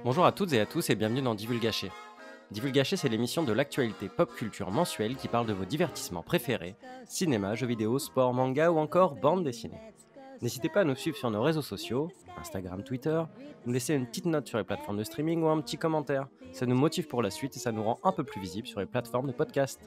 Bonjour à toutes et à tous et bienvenue dans Divulgaché. Divulgaché, c'est l'émission de l'actualité pop culture mensuelle qui parle de vos divertissements préférés, cinéma, jeux vidéo, sport, manga ou encore bande dessinée. N'hésitez pas à nous suivre sur nos réseaux sociaux, Instagram, Twitter, nous laisser une petite note sur les plateformes de streaming ou un petit commentaire. Ça nous motive pour la suite et ça nous rend un peu plus visibles sur les plateformes de podcast.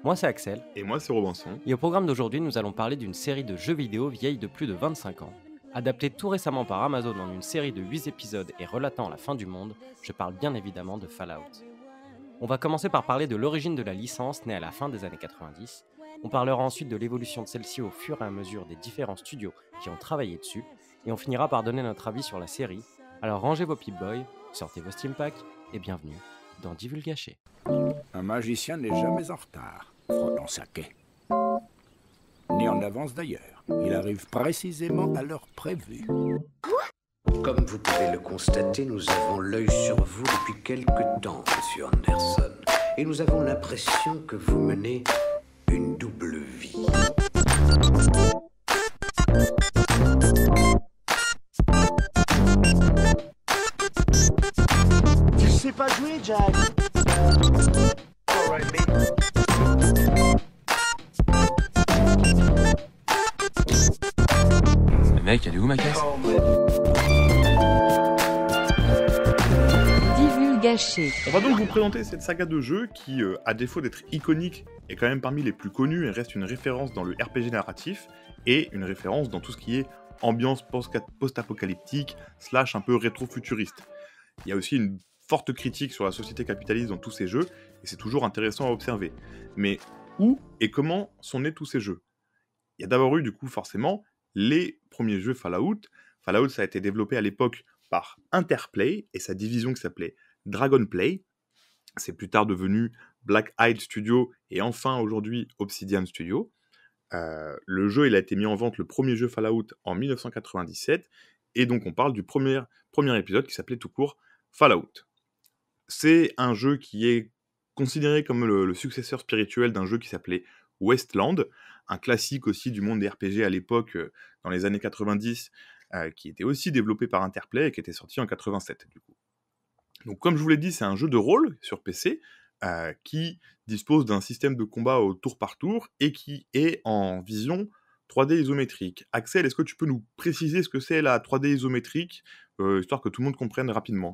Moi c'est Axel, Et moi, c'est Robinson. et au programme d'aujourd'hui, nous allons parler d'une série de jeux vidéo vieille de plus de 25 ans. Adaptée tout récemment par Amazon en une série de 8 épisodes et relatant la fin du monde, je parle bien évidemment de Fallout. On va commencer par parler de l'origine de la licence née à la fin des années 90. On parlera ensuite de l'évolution de celle-ci au fur et à mesure des différents studios qui ont travaillé dessus. Et on finira par donner notre avis sur la série. Alors rangez vos Pip-Boys, sortez vos Steampacks et bienvenue dans Divulgaché. Un magicien n'est jamais en retard, frottant sa quai. Ni en avance d'ailleurs. Il arrive précisément à l'heure prévue. Comme vous pouvez le constater, nous avons l'œil sur vous depuis quelque temps, monsieur Anderson. Et nous avons l'impression que vous menez une double vie. Tu sais pas jouer, Jack? Mec, elle est où ma caisse? Divulgaché. On va donc vous présenter cette saga de jeux qui, à défaut d'être iconique, est quand même parmi les plus connus et reste une référence dans le RPG narratif et une référence dans tout ce qui est ambiance post-apocalyptique / un peu rétro-futuriste. Il y a aussi une forte critique sur la société capitaliste dans tous ces jeux et c'est toujours intéressant à observer. Mais où et comment sont nés tous ces jeux? Il y a d'abord eu du coup forcément les premiers jeux Fallout. Fallout, ça a été développé à l'époque par Interplay et sa division qui s'appelait Dragonplay. C'est plus tard devenu Black Isle Studio et enfin aujourd'hui Obsidian Studio. Le jeu, il a été mis en vente, le premier jeu Fallout, en 1997 et donc on parle du premier épisode qui s'appelait tout court Fallout. C'est un jeu qui est considéré comme le successeur spirituel d'un jeu qui s'appelait Westland, un classique aussi du monde des RPG à l'époque, dans les années 90, qui était aussi développé par Interplay et qui était sorti en 87 du coup. Donc comme je vous l'ai dit, c'est un jeu de rôle sur PC qui dispose d'un système de combat au tour par tour et qui est en vision 3D isométrique. Axel, est-ce que tu peux nous préciser ce que c'est la 3D isométrique, histoire que tout le monde comprenne rapidement?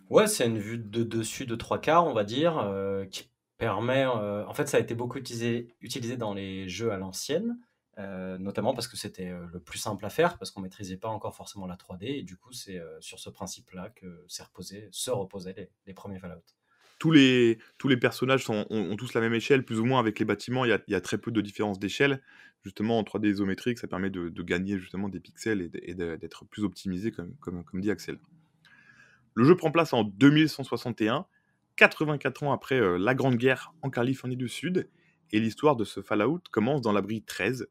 Ouais, c'est une vue de dessus de trois quarts, on va dire, qui permet. En fait, ça a été beaucoup utilisé dans les jeux à l'ancienne, notamment parce que c'était le plus simple à faire, parce qu'on maîtrisait pas encore forcément la 3D, et du coup, c'est sur ce principe-là que se reposaient les premiers Fallout. Tous les personnages ont tous la même échelle, plus ou moins, avec les bâtiments. Il y a très peu de différence d'échelle. Justement, en 3D isométrique, ça permet de gagner justement des pixels et d'être plus optimisé, comme dit Axel. Le jeu prend place en 2161, 84 ans après la Grande Guerre en Californie du Sud, et l'histoire de ce Fallout commence dans l'abri 13,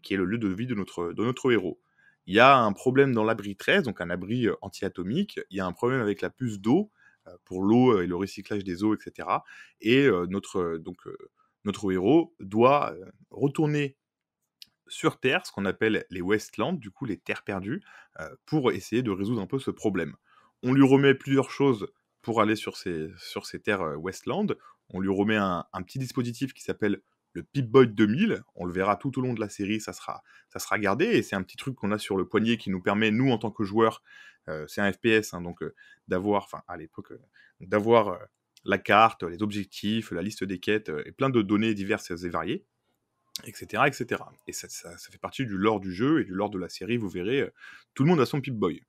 qui est le lieu de vie de notre héros. Il y a un problème dans l'abri 13, donc un abri anti-atomique, il y a un problème avec la puce d'eau, pour l'eau et le recyclage des eaux, etc. Et notre héros doit retourner sur Terre, ce qu'on appelle les Wastelands, du coup les terres perdues, pour essayer de résoudre un peu ce problème. On lui remet plusieurs choses pour aller sur ces terres Wasteland. On lui remet un petit dispositif qui s'appelle le Pip-Boy 2000. On le verra tout au long de la série, ça sera gardé. Et c'est un petit truc qu'on a sur le poignet qui nous permet, nous, en tant que joueurs, c'est un FPS, hein, donc d'avoir, enfin à l'époque, d'avoir la carte, les objectifs, la liste des quêtes, et plein de données diverses et variées, etc. etc. Et ça fait partie du lore du jeu et du lore de la série, vous verrez, tout le monde a son Pip-Boy.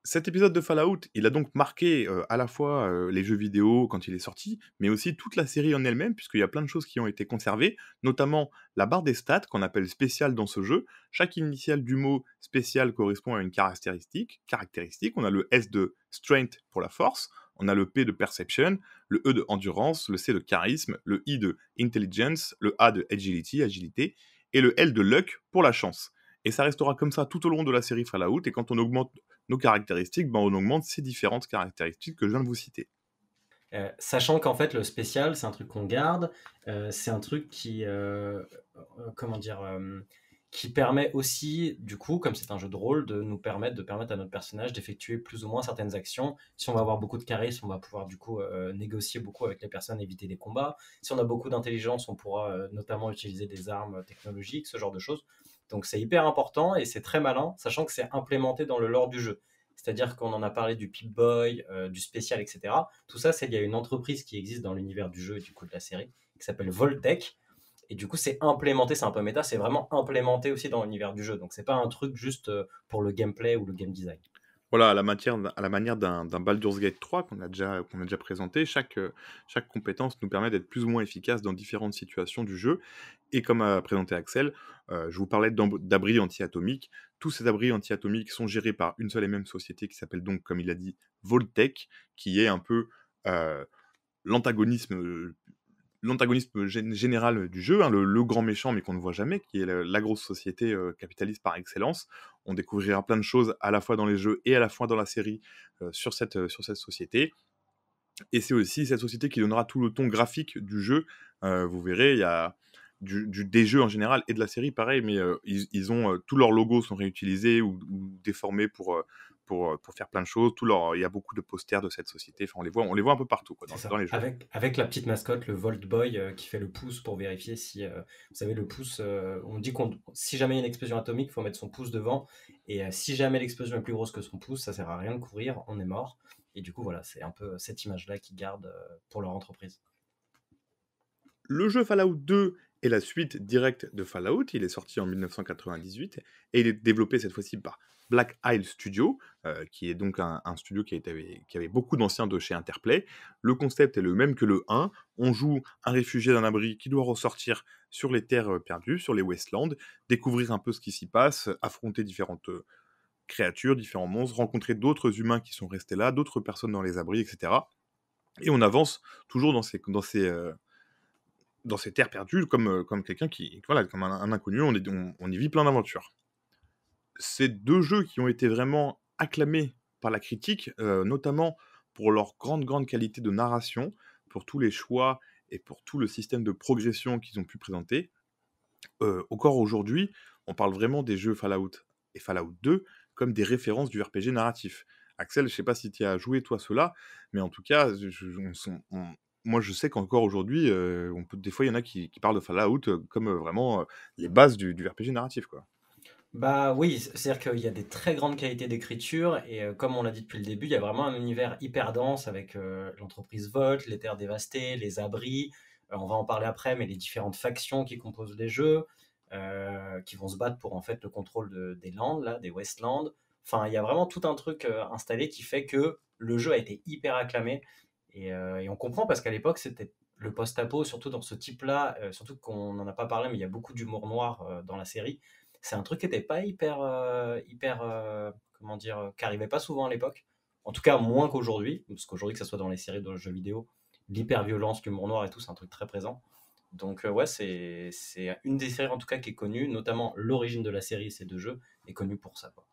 Cet épisode de Fallout, il a donc marqué à la fois les jeux vidéo quand il est sorti, mais aussi toute la série en elle-même, puisqu'il y a plein de choses qui ont été conservées, notamment la barre des stats qu'on appelle spéciale dans ce jeu. Chaque initiale du mot spécial correspond à une caractéristique. On a le S de strength pour la force, on a le P de perception, le E de endurance, le C de charisme, le I de intelligence, le A de agilité, et le L de luck pour la chance. Et ça restera comme ça tout au long de la série Fallout, et quand on augmente nos caractéristiques, on augmente ces différentes caractéristiques que je viens de vous citer. Sachant qu'en fait, le spécial, c'est un truc qu'on garde, c'est un truc comment dire, qui permet aussi, du coup, comme c'est un jeu de rôle, de permettre à notre personnage d'effectuer plus ou moins certaines actions. Si on va avoir beaucoup de charisme, on va pouvoir du coup négocier beaucoup avec les personnes, éviter les combats. Si on a beaucoup d'intelligence, on pourra notamment utiliser des armes technologiques, ce genre de choses. Donc c'est hyper important et c'est très malin, sachant que c'est implémenté dans le lore du jeu. C'est-à-dire qu'on en a parlé du Pip-Boy, du spécial, etc. Tout ça, il y a une entreprise qui existe dans l'univers du jeu et du coup de la série, qui s'appelle Voltec. Et du coup, c'est implémenté, c'est un peu méta, c'est vraiment implémenté aussi dans l'univers du jeu. Donc, c'est pas un truc juste pour le gameplay ou le game design. Voilà, à la manière d'un Baldur's Gate 3 qu'on a déjà présenté, chaque compétence nous permet d'être plus ou moins efficace dans différentes situations du jeu. Et comme a présenté Axel, je vous parlais d'abris anti-atomiques. Tous ces abris anti-atomiques sont gérés par une seule et même société qui s'appelle donc, comme il a dit, Voltec, qui est un peu euh, l'antagonisme général du jeu, hein, le grand méchant mais qu'on ne voit jamais, qui est la grosse société capitaliste par excellence. On découvrira plein de choses à la fois dans les jeux et à la fois dans la série sur cette société. Et c'est aussi cette société qui donnera tout le ton graphique du jeu. Vous verrez, il y a des jeux en général et de la série pareil, mais ils ont tous leurs logos sont réutilisés ou déformés pour faire plein de choses. Il y a beaucoup de posters de cette société. Enfin, on les voit un peu partout quoi, dans les jeux. Avec la petite mascotte, le Volt Boy, qui fait le pouce pour vérifier si... vous savez, le pouce, on dit si jamais il y a une explosion atomique, il faut mettre son pouce devant. Et si jamais l'explosion est plus grosse que son pouce, ça sert à rien de courir, on est mort. Et du coup, voilà, c'est un peu cette image-là qu'ils gardent pour leur entreprise. Le jeu Fallout 2 est la suite directe de Fallout. Il est sorti en 1998 et il est développé cette fois-ci par Black Isle Studio, qui est donc un studio qui avait beaucoup d'anciens de chez Interplay. Le concept est le même que le 1. On joue un réfugié d'un abri qui doit ressortir sur les terres perdues, sur les Wastelands, découvrir un peu ce qui s'y passe, affronter différentes créatures, différents monstres, rencontrer d'autres humains qui sont restés là, d'autres personnes dans les abris, etc. Et on avance toujours dans ces terres perdues comme quelqu'un comme un inconnu, on y vit plein d'aventures. C'est deux jeux qui ont été vraiment acclamés par la critique, notamment pour leur grande qualité de narration, pour tous les choix et pour tout le système de progression qu'ils ont pu présenter. Encore aujourd'hui, on parle vraiment des jeux Fallout et Fallout 2 comme des références du RPG narratif. Axel, je sais pas si tu as joué toi cela, mais en tout cas, moi je sais qu'encore aujourd'hui, des fois il y en a qui parlent de Fallout comme vraiment les bases du RPG narratif, quoi. Bah oui, c'est-à-dire qu'il y a des très grandes qualités d'écriture et comme on l'a dit depuis le début, il y a vraiment un univers hyper dense avec l'entreprise Volt, les terres dévastées, les abris, on va en parler après, mais les différentes factions qui composent les jeux, qui vont se battre pour en fait le contrôle des lands, là, des Wastelands. Enfin, il y a vraiment tout un truc installé qui fait que le jeu a été hyper acclamé et on comprend parce qu'à l'époque c'était le post-apo, surtout dans ce type-là, surtout qu'on n'en a pas parlé, mais il y a beaucoup d'humour noir dans la série. C'est un truc qui n'était pas comment dire, qui arrivait pas souvent à l'époque. En tout cas, moins qu'aujourd'hui, parce qu'aujourd'hui, que ce soit dans les séries de jeux vidéo, l'hyper-violence, l'humour noir et tout, c'est un truc très présent. Donc ouais, c'est une des séries en tout cas qui est connue, notamment l'origine de la série, ces deux jeux, est connue pour ça, quoi.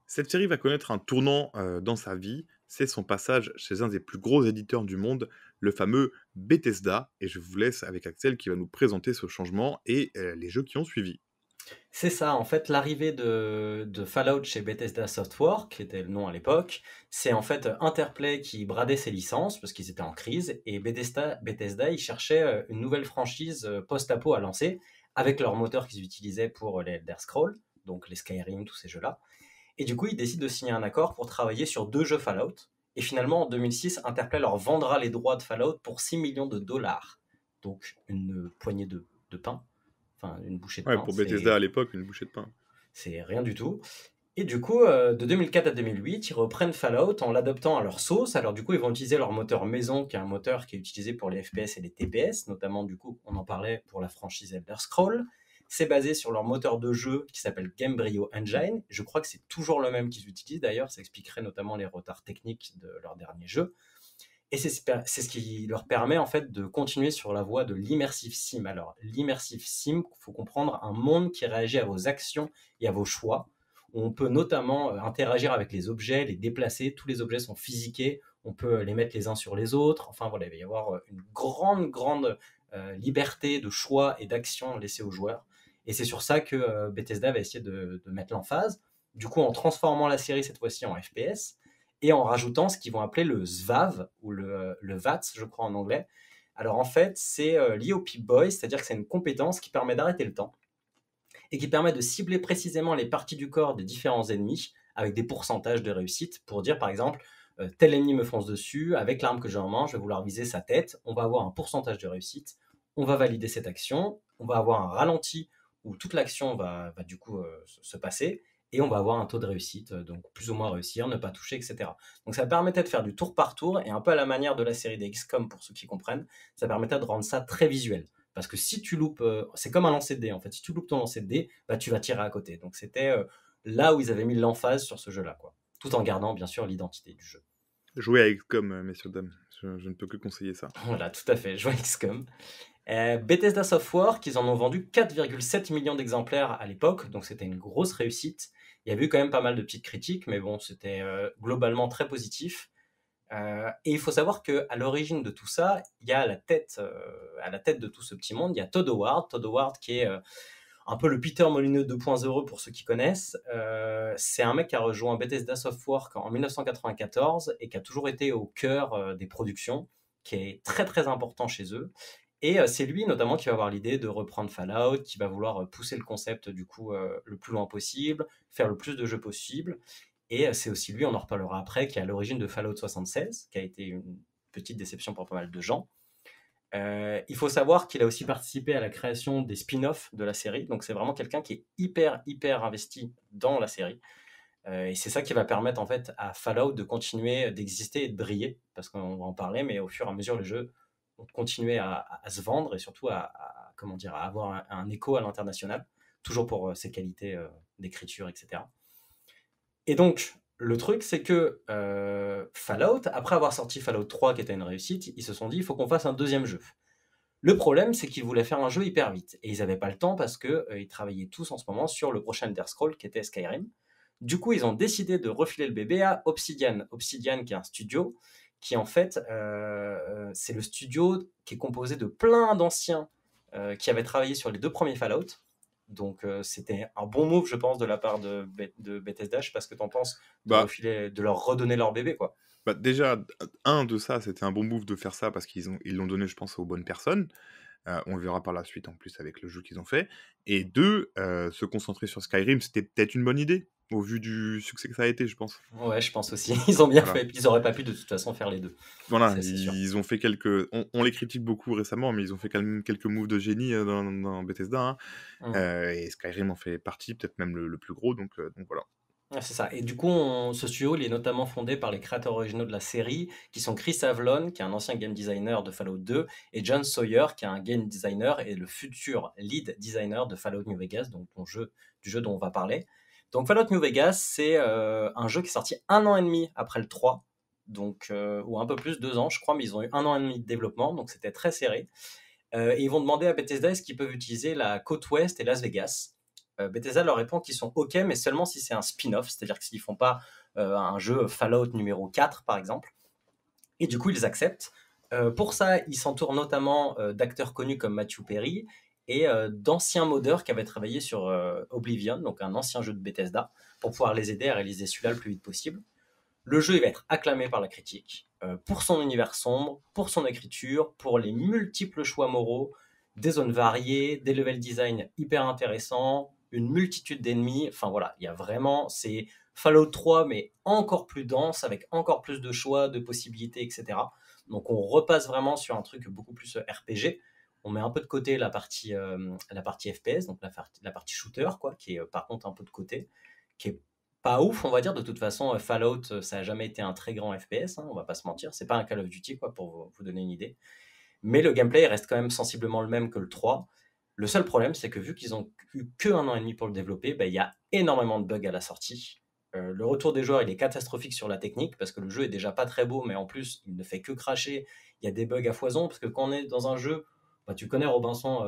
Cette série va connaître un tournant dans sa vie, c'est son passage chez un des plus gros éditeurs du monde, le fameux Bethesda, et je vous laisse avec Axel qui va nous présenter ce changement et les jeux qui ont suivi. C'est ça, en fait, l'arrivée de Fallout chez Bethesda Software, qui était le nom à l'époque, c'est en fait Interplay qui bradait ses licences parce qu'ils étaient en crise et Bethesda ils cherchaient une nouvelle franchise post-apo à lancer avec leur moteur qu'ils utilisaient pour les Elder Scrolls, donc les Skyrim, tous ces jeux-là. Et du coup, ils décident de signer un accord pour travailler sur 2 jeux Fallout. Et finalement, en 2006, Interplay leur vendra les droits de Fallout pour 6 millions de dollars. Donc une poignée de pain. Enfin, une bouchée de Ouais, pain. pour Bethesda à l'époque, une bouchée de pain. C'est rien du tout. Et du coup, de 2004 à 2008, ils reprennent Fallout en l'adoptant à leur sauce. Alors du coup, ils vont utiliser leur moteur maison, qui est un moteur qui est utilisé pour les FPS et les TPS, notamment du coup, on en parlait pour la franchise Elder Scrolls. C'est basé sur leur moteur de jeu qui s'appelle Gamebryo Engine. Je crois que c'est toujours le même qu'ils utilisent d'ailleurs. Ça expliquerait notamment les retards techniques de leur dernier jeu. Et c'est ce qui leur permet en fait de continuer sur la voie de l'immersive sim. Alors l'immersive sim, il faut comprendre un monde qui réagit à vos actions et à vos choix. Où on peut notamment interagir avec les objets, les déplacer. Tous les objets sont physiqués. On peut les mettre les uns sur les autres. Enfin voilà, il va y avoir une grande liberté de choix et d'action laissée aux joueurs. Et c'est sur ça que Bethesda va essayer de mettre l'emphase, du coup en transformant la série cette fois-ci en FPS, et en rajoutant ce qu'ils vont appeler le SVAV, ou le VATS, je crois en anglais. Alors en fait, c'est lié au Pip-Boy, c'est-à-dire que c'est une compétence qui permet d'arrêter le temps, et qui permet de cibler précisément les parties du corps des différents ennemis, avec des pourcentages de réussite, pour dire par exemple, tel ennemi me fonce dessus, avec l'arme que j'ai en main, je vais vouloir viser sa tête, on va avoir un pourcentage de réussite, on va valider cette action, on va avoir un ralenti où toute l'action va du coup se passer, et on va avoir un taux de réussite, donc plus ou moins réussir, ne pas toucher, etc. Donc ça permettait de faire du tour par tour, et un peu à la manière de la série des XCOM pour ceux qui comprennent, ça permettait de rendre ça très visuel. Parce que si tu loupes, c'est comme un lancer de dés en fait, si tu loupes ton lancer de dés, bah, tu vas tirer à côté. Donc c'était là où ils avaient mis l'emphase sur ce jeu-là, quoi. Tout en gardant bien sûr l'identité du jeu. Jouer à XCOM, messieurs, dames. Je ne peux que conseiller ça. Voilà, tout à fait, jouer à XCOM. Bethesda Softworks, ils en ont vendu 4,7 millions d'exemplaires à l'époque, donc c'était une grosse réussite. Il y a eu quand même pas mal de petites critiques, mais bon, c'était globalement très positif. Et il faut savoir qu'à l'origine de tout ça, il y a à la tête de tout ce petit monde, il y a Todd Howard. Todd Howard qui est un peu le Peter Molyneux 2.0 pour ceux qui connaissent. C'est un mec qui a rejoint Bethesda Softworks en 1994 et qui a toujours été au cœur des productions, qui est très très important chez eux. Et c'est lui notamment qui va avoir l'idée de reprendre Fallout, qui va vouloir pousser le concept du coup le plus loin possible, faire le plus de jeux possible. Et c'est aussi lui, on en reparlera après, qui est à l'origine de Fallout 76, qui a été une petite déception pour pas mal de gens. Il faut savoir qu'il a aussi participé à la création des spin-offs de la série, donc c'est vraiment quelqu'un qui est hyper investi dans la série. Et c'est ça qui va permettre en fait à Fallout de continuer d'exister et de briller, parce qu'on va en parler, mais au fur et à mesure, les jeux vont continuer à se vendre et surtout comment dire, à avoir un écho à l'international, toujours pour ses qualités d'écriture, etc. Et donc, le truc, c'est que Fallout, après avoir sorti Fallout 3, qui était une réussite, ils se sont dit, il faut qu'on fasse un deuxième jeu. Le problème, c'est qu'ils voulaient faire un jeu hyper vite. Et ils n'avaient pas le temps parce qu'ils travaillaient tous en ce moment sur le prochain Elder Scrolls, qui était Skyrim. Du coup, ils ont décidé de refiler le bébé à Obsidian. Obsidian, qui est un studio, qui en fait, c'est le studio qui est composé de plein d'anciens qui avaient travaillé sur les 2 premiers Fallout. Donc c'était un bon move, je pense, de la part de Bethesda. Je sais pas ce que t'en penses, de leur redonner leur bébé, quoi. Bah, déjà, de ça, c'était un bon move de faire ça parce qu'ils l'ont donné, je pense, aux bonnes personnes. On le verra par la suite, en plus, avec le jeu qu'ils ont fait. Et 2, se concentrer sur Skyrim, c'était peut-être une bonne idée, au vu du succès que ça a été, je pense. Ouais, je pense aussi. Ils ont bien Voilà. fait. Ils auraient pas pu, de toute façon, faire les deux. Voilà, Ça, c'est sûr. ils ont fait quelques... On les critique beaucoup récemment, mais ils ont fait quand même quelques moves de génie dans Bethesda. Hein. Et Skyrim en fait partie, peut-être même le plus gros, donc voilà. Ouais, c'est ça. Et du coup, ce studio, il est notamment fondé par les créateurs originaux de la série, qui sont Chris Avlon, qui est un ancien game designer de Fallout 2, et John Sawyer, qui est un game designer et le futur lead designer de Fallout New Vegas, donc du jeu dont on va parler. Donc Fallout New Vegas, c'est un jeu qui est sorti 1 an et demi après le 3, donc, ou un peu plus, 2 ans je crois, mais ils ont eu 1 an et demi de développement, donc c'était très serré. Et ils vont demander à Bethesda est-ce qu'ils peuvent utiliser la côte ouest et Las Vegas. Bethesda leur répond qu'ils sont OK, mais seulement si c'est un spin-off, c'est-à-dire que s'ils font pas un jeu Fallout numéro 4, par exemple. Et du coup, ils acceptent. Pour ça, ils s'entourent notamment d'acteurs connus comme Matthew Perry et d'anciens modeurs qui avaient travaillé sur Oblivion, donc un ancien jeu de Bethesda, pour pouvoir les aider à réaliser celui-là le plus vite possible. Le jeu il va être acclamé par la critique pour son univers sombre, pour son écriture, pour les multiples choix moraux, des zones variées, des level design hyper intéressants, une multitude d'ennemis. Enfin voilà, il y a vraiment, c'est Fallout 3, mais encore plus dense, avec encore plus de choix, de possibilités, etc. Donc on repasse vraiment sur un truc beaucoup plus RPG. On met un peu de côté la partie FPS, donc la partie shooter, quoi, qui est par contre un peu de côté, qui est pas ouf, on va dire. De toute façon, Fallout, ça a jamais été un très grand FPS, hein, on va pas se mentir. C'est pas un Call of Duty, quoi, pour vous donner une idée. Mais le gameplay reste quand même sensiblement le même que le 3. Le seul problème, c'est que vu qu'ils ont eu que 1 an et demi pour le développer, il y a énormément de bugs à la sortie. Le retour des joueurs, il est catastrophique sur la technique, parce que le jeu est déjà pas très beau, mais en plus, il ne fait que cracher. Il y a des bugs à foison, parce que quand on est dans un jeu, tu connais Robinson,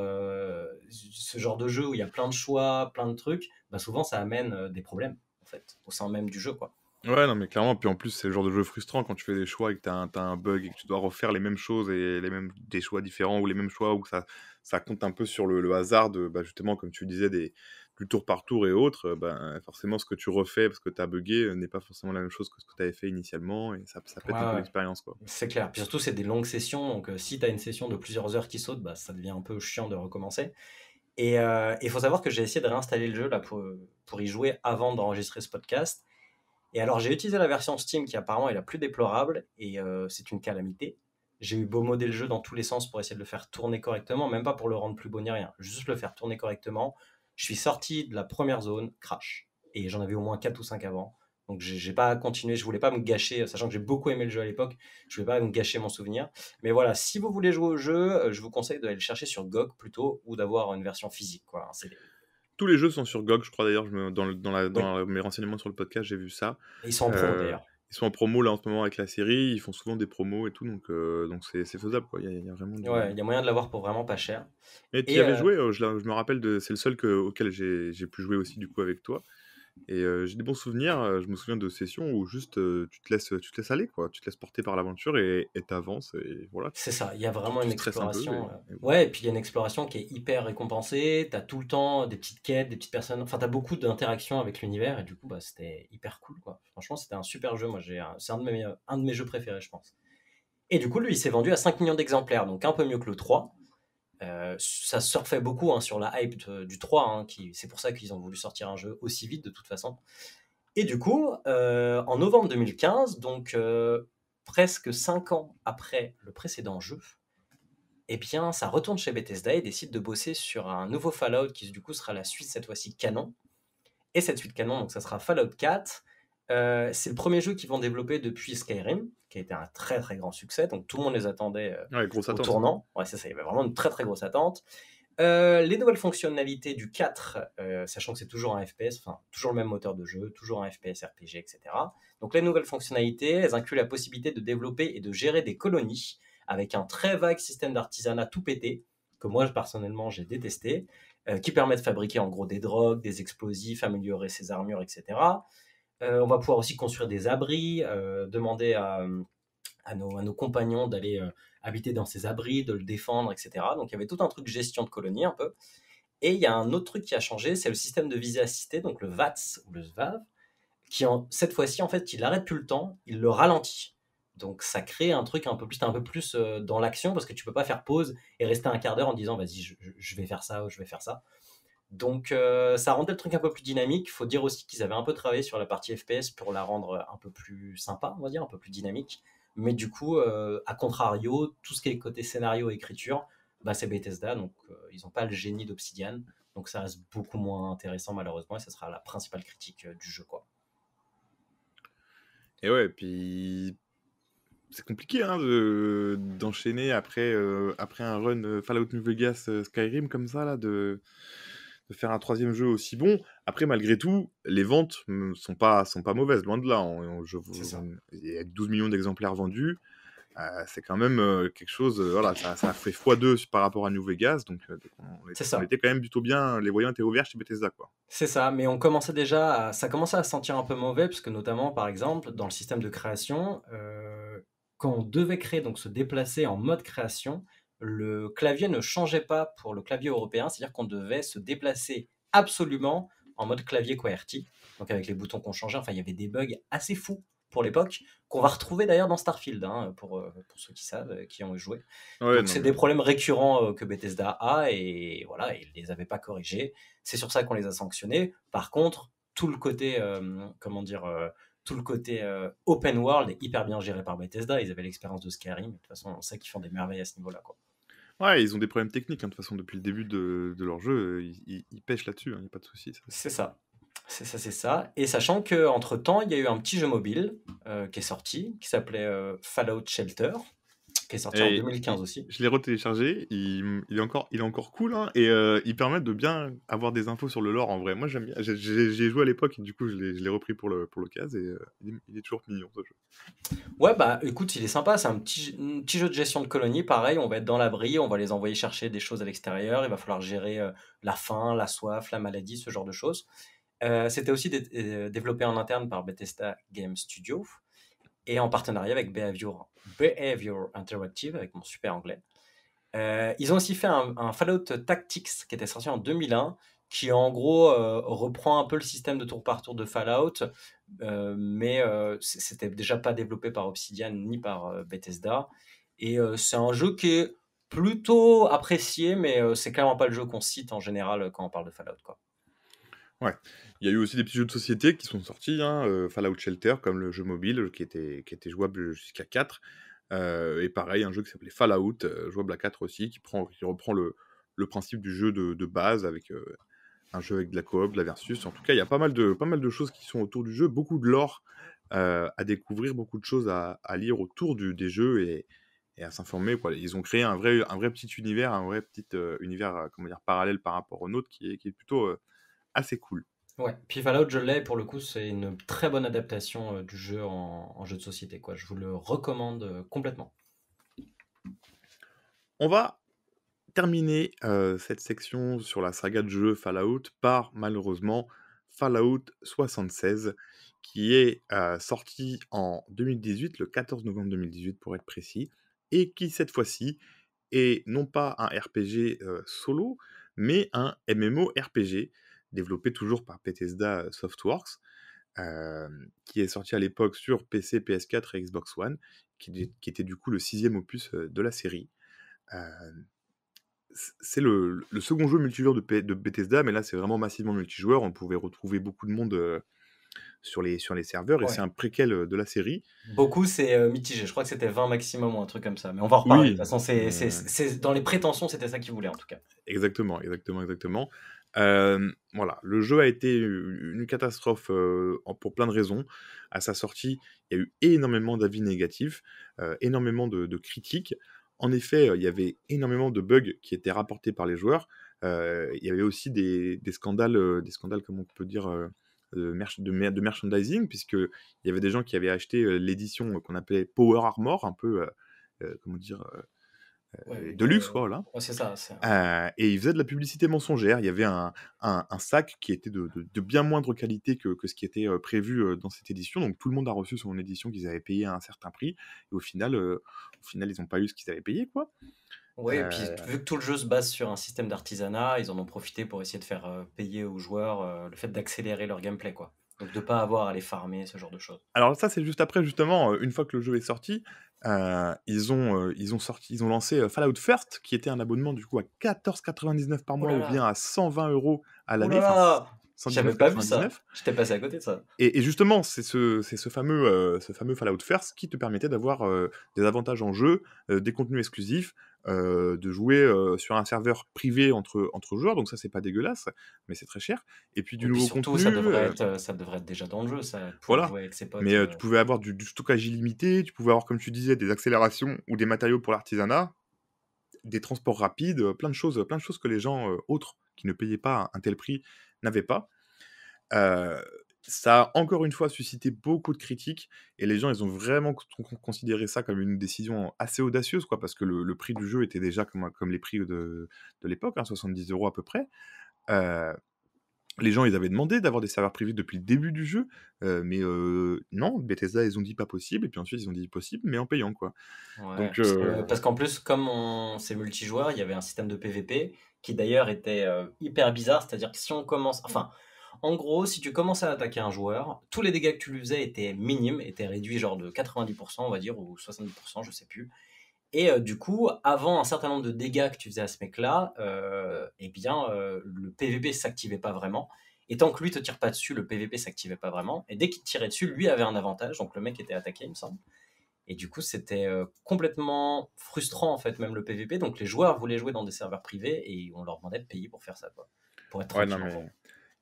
ce genre de jeu où il y a plein de choix, plein de trucs, souvent ça amène des problèmes, en fait, au sein même du jeu, quoi. Ouais, non, mais clairement, puis en plus, c'est le genre de jeu frustrant quand tu fais des choix et que t'as un bug et que tu dois refaire les mêmes choses et des choix différents ou les mêmes choix, ou que ça compte un peu sur le hasard de, bah, justement, comme tu disais, du tour par tour et autres, ben, forcément, ce que tu refais parce que t'as bugué n'est pas forcément la même chose que ce que tu avais fait initialement, et ça Ouais, pète un peu ouais, l'expérience, quoi. c'est clair. Puis surtout, c'est des longues sessions, donc si tu as une session de plusieurs heures qui saute, bah, ça devient un peu chiant de recommencer. Et il faut savoir que j'ai essayé de réinstaller le jeu là, pour y jouer avant d'enregistrer ce podcast. Et alors, j'ai utilisé la version Steam qui apparemment est la plus déplorable, et c'est une calamité. J'ai eu beau modder le jeu dans tous les sens pour essayer de le faire tourner correctement, même pas pour le rendre plus beau ni rien, juste le faire tourner correctement. Je suis sorti de la première zone, crash. Et j'en avais au moins 4 ou 5 avant. Donc j'ai pas continué, je voulais pas me gâcher, sachant que j'ai beaucoup aimé le jeu à l'époque, je voulais pas me gâcher mon souvenir. Mais voilà, si vous voulez jouer au jeu, je vous conseille d'aller le chercher sur GOG plutôt, ou d'avoir une version physique, quoi, un CD. Tous les jeux sont sur GOG, je crois d'ailleurs, Oui, mes renseignements sur le podcast, j'ai vu ça. et ils sont en promo Euh, d'ailleurs. Ils sont en promo là en ce moment avec la série, ils font souvent des promos et tout, donc c'est faisable, quoi. Il y a vraiment Ouais, du. il y a moyen de l'avoir pour vraiment pas cher. Et tu y Et avais joué, je me rappelle, c'est le seul auquel j'ai pu jouer aussi du coup avec toi. Et j'ai des bons souvenirs, je me souviens de sessions où juste tu te laisses aller, quoi. Tu te laisses porter par l'aventure et t'avances, et voilà. c'est ça, il y a vraiment Tu une stresses un peu. exploration. Et voilà. Ouais, et puis il y a une exploration qui est hyper récompensée. T'as tout le temps des petites quêtes, des petites personnes. Enfin, t'as beaucoup d'interactions avec l'univers, et du coup, bah, c'était hyper cool, quoi. Franchement, c'était un super jeu. Moi, c'est un de mes jeux préférés, je pense. Et du coup, lui, il s'est vendu à 5 millions d'exemplaires, donc un peu mieux que le 3. Ça surfait beaucoup hein, sur la hype du 3, hein, c'est pour ça qu'ils ont voulu sortir un jeu aussi vite de toute façon. Et du coup, en novembre 2015, donc presque 5 ans après le précédent jeu, eh bien, ça retourne chez Bethesda et décide de bosser sur un nouveau Fallout qui du coup sera la suite cette fois-ci canon. Et cette suite canon, donc ça sera Fallout 4. C'est le premier jeu qu'ils vont développer depuis Skyrim, qui a été un très très grand succès. Donc tout le monde les attendait Ouais, grosse au attente. tournant. Ouais, c'est ça, il y avait vraiment une très très grosse attente. Les nouvelles fonctionnalités du 4, sachant que c'est toujours un FPS, enfin toujours le même moteur de jeu, toujours un FPS RPG, etc. Donc les nouvelles fonctionnalités, elles incluent la possibilité de développer et de gérer des colonies avec un très vague système d'artisanat tout pété, que moi personnellement j'ai détesté, qui permet de fabriquer en gros des drogues, des explosifs, améliorer ses armures, etc. On va pouvoir aussi construire des abris, demander à nos compagnons d'aller habiter dans ces abris, de le défendre, etc. Donc il y avait tout un truc gestion de colonie un peu. Et il y a un autre truc qui a changé, c'est le système de visée assistée, donc le VATS ou le SVAV, cette fois-ci, en fait, il arrête plus le temps, il le ralentit. Donc ça crée un truc un peu plus dans l'action, parce que tu peux pas faire pause et rester un quart d'heure en disant vas-y, je vais faire ça ou je vais faire ça. Donc ça rendait le truc un peu plus dynamique. Il faut dire aussi qu'ils avaient un peu travaillé sur la partie FPS pour la rendre un peu plus sympa, on va dire, un peu plus dynamique. Mais du coup, à contrario, tout ce qui est côté scénario et écriture, bah, c'est Bethesda, donc ils n'ont pas le génie d'Obsidian. Donc ça reste beaucoup moins intéressant malheureusement, et ça sera la principale critique du jeu, quoi. Et ouais, puis c'est compliqué hein, d'enchaîner après un run Fallout New Vegas Skyrim comme ça, là, de faire un troisième jeu aussi bon. Après, malgré tout, les ventes sont pas mauvaises, loin de là. C'est ça. Il y a 12 millions d'exemplaires vendus. C'est quand même quelque chose, voilà, ça a fait x2 par rapport à New Vegas, donc C'est on ça. était quand même plutôt bien, les voyants étaient ouverts chez Bethesda, quoi. C'est ça, mais ça commençait à se sentir un peu mauvais, puisque notamment, par exemple, dans le système de création, quand on devait créer, donc se déplacer en mode création, le clavier ne changeait pas pour le clavier européen, c'est-à-dire qu'on devait se déplacer absolument en mode clavier QWERTY, donc avec les boutons qu'on changeait. Enfin, il y avait des bugs assez fous pour l'époque, qu'on va retrouver d'ailleurs dans Starfield, hein, pour ceux qui savent, qui ont joué. Ouais, Donc non, c'est mais des problèmes récurrents que Bethesda a, et voilà, ils ne les avaient pas corrigés. C'est sur ça qu'on les a sanctionnés. Par contre, tout le côté, tout le côté open world est hyper bien géré par Bethesda. Ils avaient l'expérience de Skyrim. De toute façon, on sait qu'ils font des merveilles à ce niveau-là, quoi. ouais, ils ont des problèmes techniques, hein, de toute façon, depuis le début de leur jeu, ils pêchent là-dessus, il n'y a pas de souci. C'est ça. C'est ça, c'est ça. Et sachant qu'entre temps, il y a eu un petit jeu mobile qui est sorti, qui s'appelait Fallout Shelter, qui est sorti en Et 2015 aussi. je l'ai retéléchargé, il est encore cool, hein, et il permet de bien avoir des infos sur le lore, en vrai. Moi, j'aime bien. J'y ai joué à l'époque, et du coup, je l'ai repris pour l'occasion, et il est toujours mignon, ce jeu. Ouais, bah écoute, il est sympa, c'est un petit jeu de gestion de colonie, pareil, on va être dans l'abri, on va les envoyer chercher des choses à l'extérieur, il va falloir gérer la faim, la soif, la maladie, ce genre de choses. C'était aussi développé en interne par Bethesda Game Studio et en partenariat avec Behavior Interactive, avec mon super anglais. Ils ont aussi fait un Fallout Tactics qui était sorti en 2001, qui en gros reprend un peu le système de tour par tour de Fallout, mais c'était déjà pas développé par Obsidian ni par Bethesda. Et c'est un jeu qui est plutôt apprécié, mais c'est clairement pas le jeu qu'on cite en général quand on parle de Fallout, quoi. Ouais. Il y a eu aussi des petits jeux de société qui sont sortis, hein, Fallout Shelter, comme le jeu mobile, qui était jouable jusqu'à 4. Et pareil, un jeu qui s'appelait Fallout, jouable à 4 aussi, qui reprend le principe du jeu de base, avec un jeu avec de la coop, de la versus. En tout cas, il y a pas mal de choses qui sont autour du jeu, beaucoup de lore à découvrir, beaucoup de choses à lire autour des jeux et à s'informer, quoi. Ils ont créé un vrai petit univers, un vrai petit univers comment dire, parallèle par rapport au nôtre, qui est plutôt assez cool. Ouais, puis Fallout, je l'ai, et pour le coup, c'est une très bonne adaptation du jeu en jeu de société, quoi. Je vous le recommande complètement. On va terminer cette section sur la saga de jeux Fallout par, malheureusement, Fallout 76, qui est sorti en 2018, le 14 novembre 2018 pour être précis, et qui, cette fois-ci, est non pas un RPG solo, mais un MMORPG, développé toujours par Bethesda Softworks, qui est sorti à l'époque sur PC, PS4 et Xbox One, qui était du coup le 6e opus de la série. Euh, c'est le second jeu multijoueur de Bethesda, mais là c'est vraiment massivement multijoueur. On pouvait retrouver beaucoup de monde sur les serveurs, et Ouais. c'est un préquel de la série. Beaucoup, c'est mitigé. Je crois que c'était 20 maximum ou un truc comme ça. Mais on va en reparler. De Oui, toute façon, dans les prétentions, c'était ça qu'ils voulaient en tout cas. exactement. Voilà, le jeu a été une catastrophe pour plein de raisons. À sa sortie, il y a eu énormément d'avis négatifs, énormément de critiques. En effet, il y avait énormément de bugs qui étaient rapportés par les joueurs. Il y avait aussi des scandales, comment on peut dire, de merchandising, puisqu'il y avait des gens qui avaient acheté l'édition qu'on appelait Power Armor, un peu, comment dire, Ouais, de luxe, quoi, voilà. ouais, c'est ça. Et ils faisaient de la publicité mensongère. Il y avait un sac qui était de bien moindre qualité que ce qui était prévu dans cette édition. Donc tout le monde a reçu son édition qu'ils avaient payé à un certain prix. Et au final, ils n'ont pas eu ce qu'ils avaient payé, quoi. Oui, et puis vu que tout le jeu se base sur un système d'artisanat, ils en ont profité pour essayer de faire payer aux joueurs le fait d'accélérer leur gameplay, quoi. Donc de pas avoir à les farmer, ce genre de choses. Alors ça, c'est juste après, justement, une fois que le jeu est sorti, ils ont lancé Fallout First, qui était un abonnement du coup à 14,99 par Oh mois, là ou là! bien à 120 € à Oh là l'année, enfin là! J'avais pas vu ça. 119,99. J'étais passé à côté de ça. Et justement, c'est ce fameux Fallout First qui te permettait d'avoir des avantages en jeu, des contenus exclusifs, de jouer sur un serveur privé entre joueurs, donc ça c'est pas dégueulasse, mais c'est très cher. Et puis du Et puis nouveau surtout, contenu, ça devrait être déjà dans le jeu, ça, pouvoir voilà. jouer avec ses potes. Mais tu pouvais avoir du stockage illimité, tu pouvais avoir, comme tu disais, des accélérations ou des matériaux pour l'artisanat, des transports rapides, plein de choses que les gens autres qui ne payaient pas un tel prix n'avaient pas. Ça a encore une fois suscité beaucoup de critiques, et les gens, ils ont vraiment considéré ça comme une décision assez audacieuse, quoi, parce que le prix du jeu était déjà comme les prix de l'époque, hein, 70 € à peu près. Les gens, ils avaient demandé d'avoir des serveurs privés depuis le début du jeu, mais non, Bethesda, ils ont dit pas possible, et puis ensuite ils ont dit possible, mais en payant, quoi. Ouais, Donc, parce qu'en plus, comme c'est multijoueur, il y avait un système de PVP qui d'ailleurs était hyper bizarre, c'est-à-dire que si on commence... Enfin, en gros, si tu commençais à attaquer un joueur, tous les dégâts que tu lui faisais étaient minimes, étaient réduits genre de 90%, on va dire, ou 70%, je sais plus. Et du coup, avant un certain nombre de dégâts que tu faisais à ce mec-là, eh bien, le PVP s'activait pas vraiment. Et tant que lui te tire pas dessus, le PVP s'activait pas vraiment. Et dès qu'il tirait dessus, lui avait un avantage, donc le mec était attaqué, il me semble. Et du coup, c'était complètement frustrant, en fait, même le PVP. Donc les joueurs voulaient jouer dans des serveurs privés et on leur demandait de payer pour faire ça, quoi. Pour être ouais, non, tranquille, en mais fait.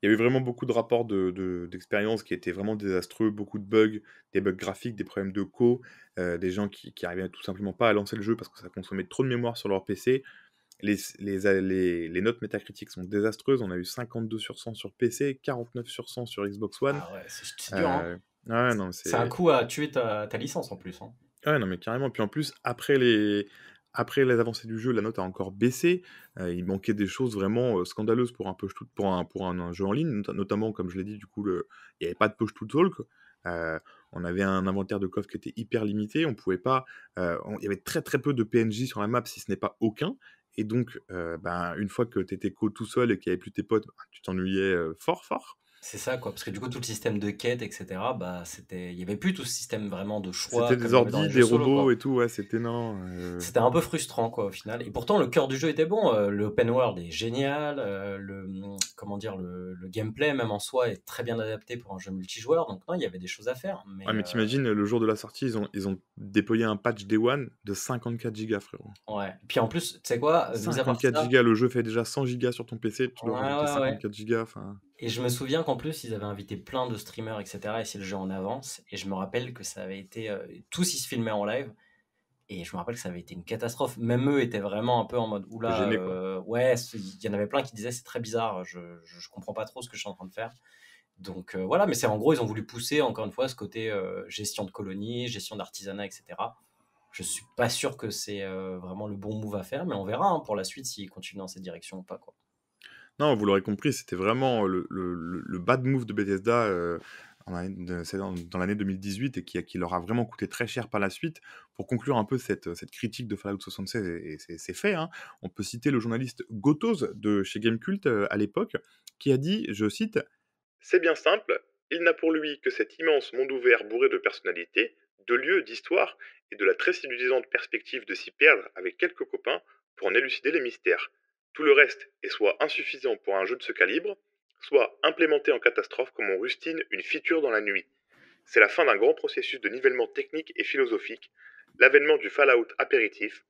il y avait vraiment beaucoup de rapports d'expérience qui étaient vraiment désastreux, beaucoup de bugs, des bugs graphiques, des problèmes de des gens qui arrivaient tout simplement pas à lancer le jeu parce que ça consommait trop de mémoire sur leur PC. Les notes métacritiques sont désastreuses. On a eu 52 sur 100 sur PC, 49 sur 100 sur Xbox One. Ah ouais, c'est dur, hein. Ouais, non, C'est un coup à tuer ta licence, en plus, hein. Ouais, non, mais carrément. Puis en plus, après les Après les avancées du jeu, la note a encore baissé. Il manquait des choses vraiment, scandaleuses pour un push to pour un jeu en ligne, notamment comme je l'ai dit du coup il y avait pas de push to talk. On avait un inventaire de coffres qui était hyper limité. On pouvait pas, il y avait très, très peu de PNJ sur la map, si ce n'est pas aucun et donc une fois que tu étais tout seul et qu'il y avait plus tes potes, tu t'ennuyais, fort, fort. C'est ça, quoi, parce que du coup, tout le système de quête, etc., il y avait plus tout ce système vraiment de choix C'était des comme il y avait dans les ordis, jeux des solo, robots quoi. et tout, ouais, c'était non, C'était un peu frustrant, quoi, au final. Et pourtant, le cœur du jeu était bon. Le open world est génial. Comment dire, le gameplay, même en soi, est très bien adapté pour un jeu multijoueur. Donc, non, il y avait des choses à faire. Ouais, mais t'imagines, le jour de la sortie, ils ont déployé un patch Day One de 54 gigas, frérot. Ouais. Puis en plus, tu sais quoi, mis à part 54 ça. gigas, le jeu fait déjà 100 gigas sur ton PC, tu dois Ouais, rajouter ouais, ouais. 54 gigas, enfin... Et je me souviens qu'en plus, ils avaient invité plein de streamers, etc., et c'est le jeu en avance. Et je me rappelle que ça avait été. Tous, ils se filmaient en live. Et je me rappelle que ça avait été une catastrophe. Même eux étaient vraiment un peu en mode oula. Gênés, quoi. Ouais, il y en avait plein qui disaient c'est très bizarre, je comprends pas trop ce que je suis en train de faire. Donc voilà, mais c'est en gros, ils ont voulu pousser encore une fois ce côté gestion de colonies, gestion d'artisanat, etc. Je suis pas sûr que c'est vraiment le bon move à faire, mais on verra pour la suite s'ils continuent dans cette direction ou pas, quoi. Non, vous l'aurez compris, c'était vraiment le bad move de Bethesda c'est dans l'année 2018 et qui leur a vraiment coûté très cher par la suite. Pour conclure un peu cette critique de Fallout 76, et c'est fait, hein, on peut citer le journaliste Gotoz de chez Gamecult à l'époque, qui a dit, je cite, « C'est bien simple, il n'a pour lui que cet immense monde ouvert bourré de personnalités, de lieux, d'histoires et de la très séduisante perspective de s'y perdre avec quelques copains pour en élucider les mystères. Tout le reste est soit insuffisant pour un jeu de ce calibre, soit implémenté en catastrophe comme on rustine une feature dans la nuit. C'est la fin d'un grand processus de nivellement technique et philosophique, l'avènement du Fallout apéritif.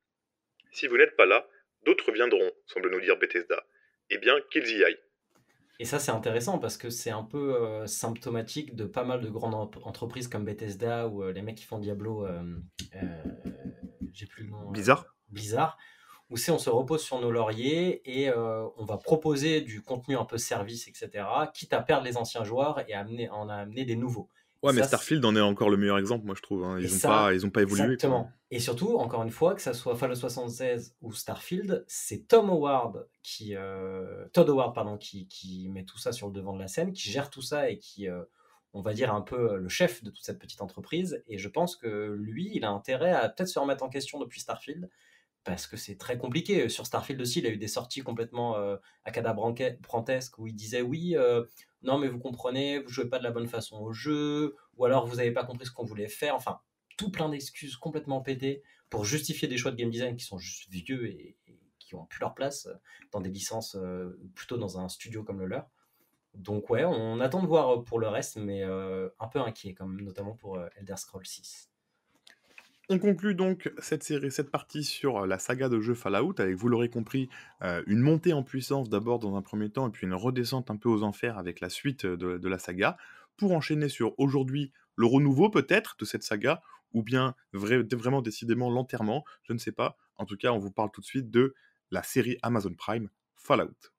Si vous n'êtes pas là, d'autres viendront, semble nous dire Bethesda. Eh bien, qu'ils y aillent. » Et ça, c'est intéressant parce que c'est un peu symptomatique de pas mal de grandes entreprises comme Bethesda ou les mecs qui font Diablo, j'ai plus le nom. Blizzard, où on se repose sur nos lauriers et on va proposer du contenu un peu service, etc., quitte à perdre les anciens joueurs et en amener des nouveaux. Ouais, mais ça, Starfield en est encore le meilleur exemple, moi je trouve. Hein. Ils ont pas évolué. Exactement. Quoi. Et surtout, encore une fois, que ça soit Fallout 76 ou Starfield, c'est Todd Howard, qui met tout ça sur le devant de la scène, qui gère tout ça et qui, on va dire, un peu le chef de toute cette petite entreprise. Et je pense que lui, il a intérêt à peut-être se remettre en question depuis Starfield, parce que c'est très compliqué. Sur Starfield aussi, il a eu des sorties complètement acadabrantesques où il disait oui, non mais vous comprenez, vous jouez pas de la bonne façon au jeu, ou alors vous avez pas compris ce qu'on voulait faire. Enfin, tout plein d'excuses complètement pétées pour justifier des choix de game design qui sont juste vieux et qui ont plus leur place dans des licences, plutôt dans un studio comme le leur. Donc ouais, on attend de voir pour le reste, mais un peu inquiet quand même, notamment pour Elder Scrolls 6. On conclut donc cette partie sur la saga de jeux Fallout, avec, vous l'aurez compris, une montée en puissance d'abord dans un premier temps, et puis une redescente un peu aux enfers avec la suite de la saga, pour enchaîner sur aujourd'hui le renouveau peut-être de cette saga, ou bien vraiment décidément l'enterrement, je ne sais pas. En tout cas, on vous parle tout de suite de la série Amazon Prime Fallout.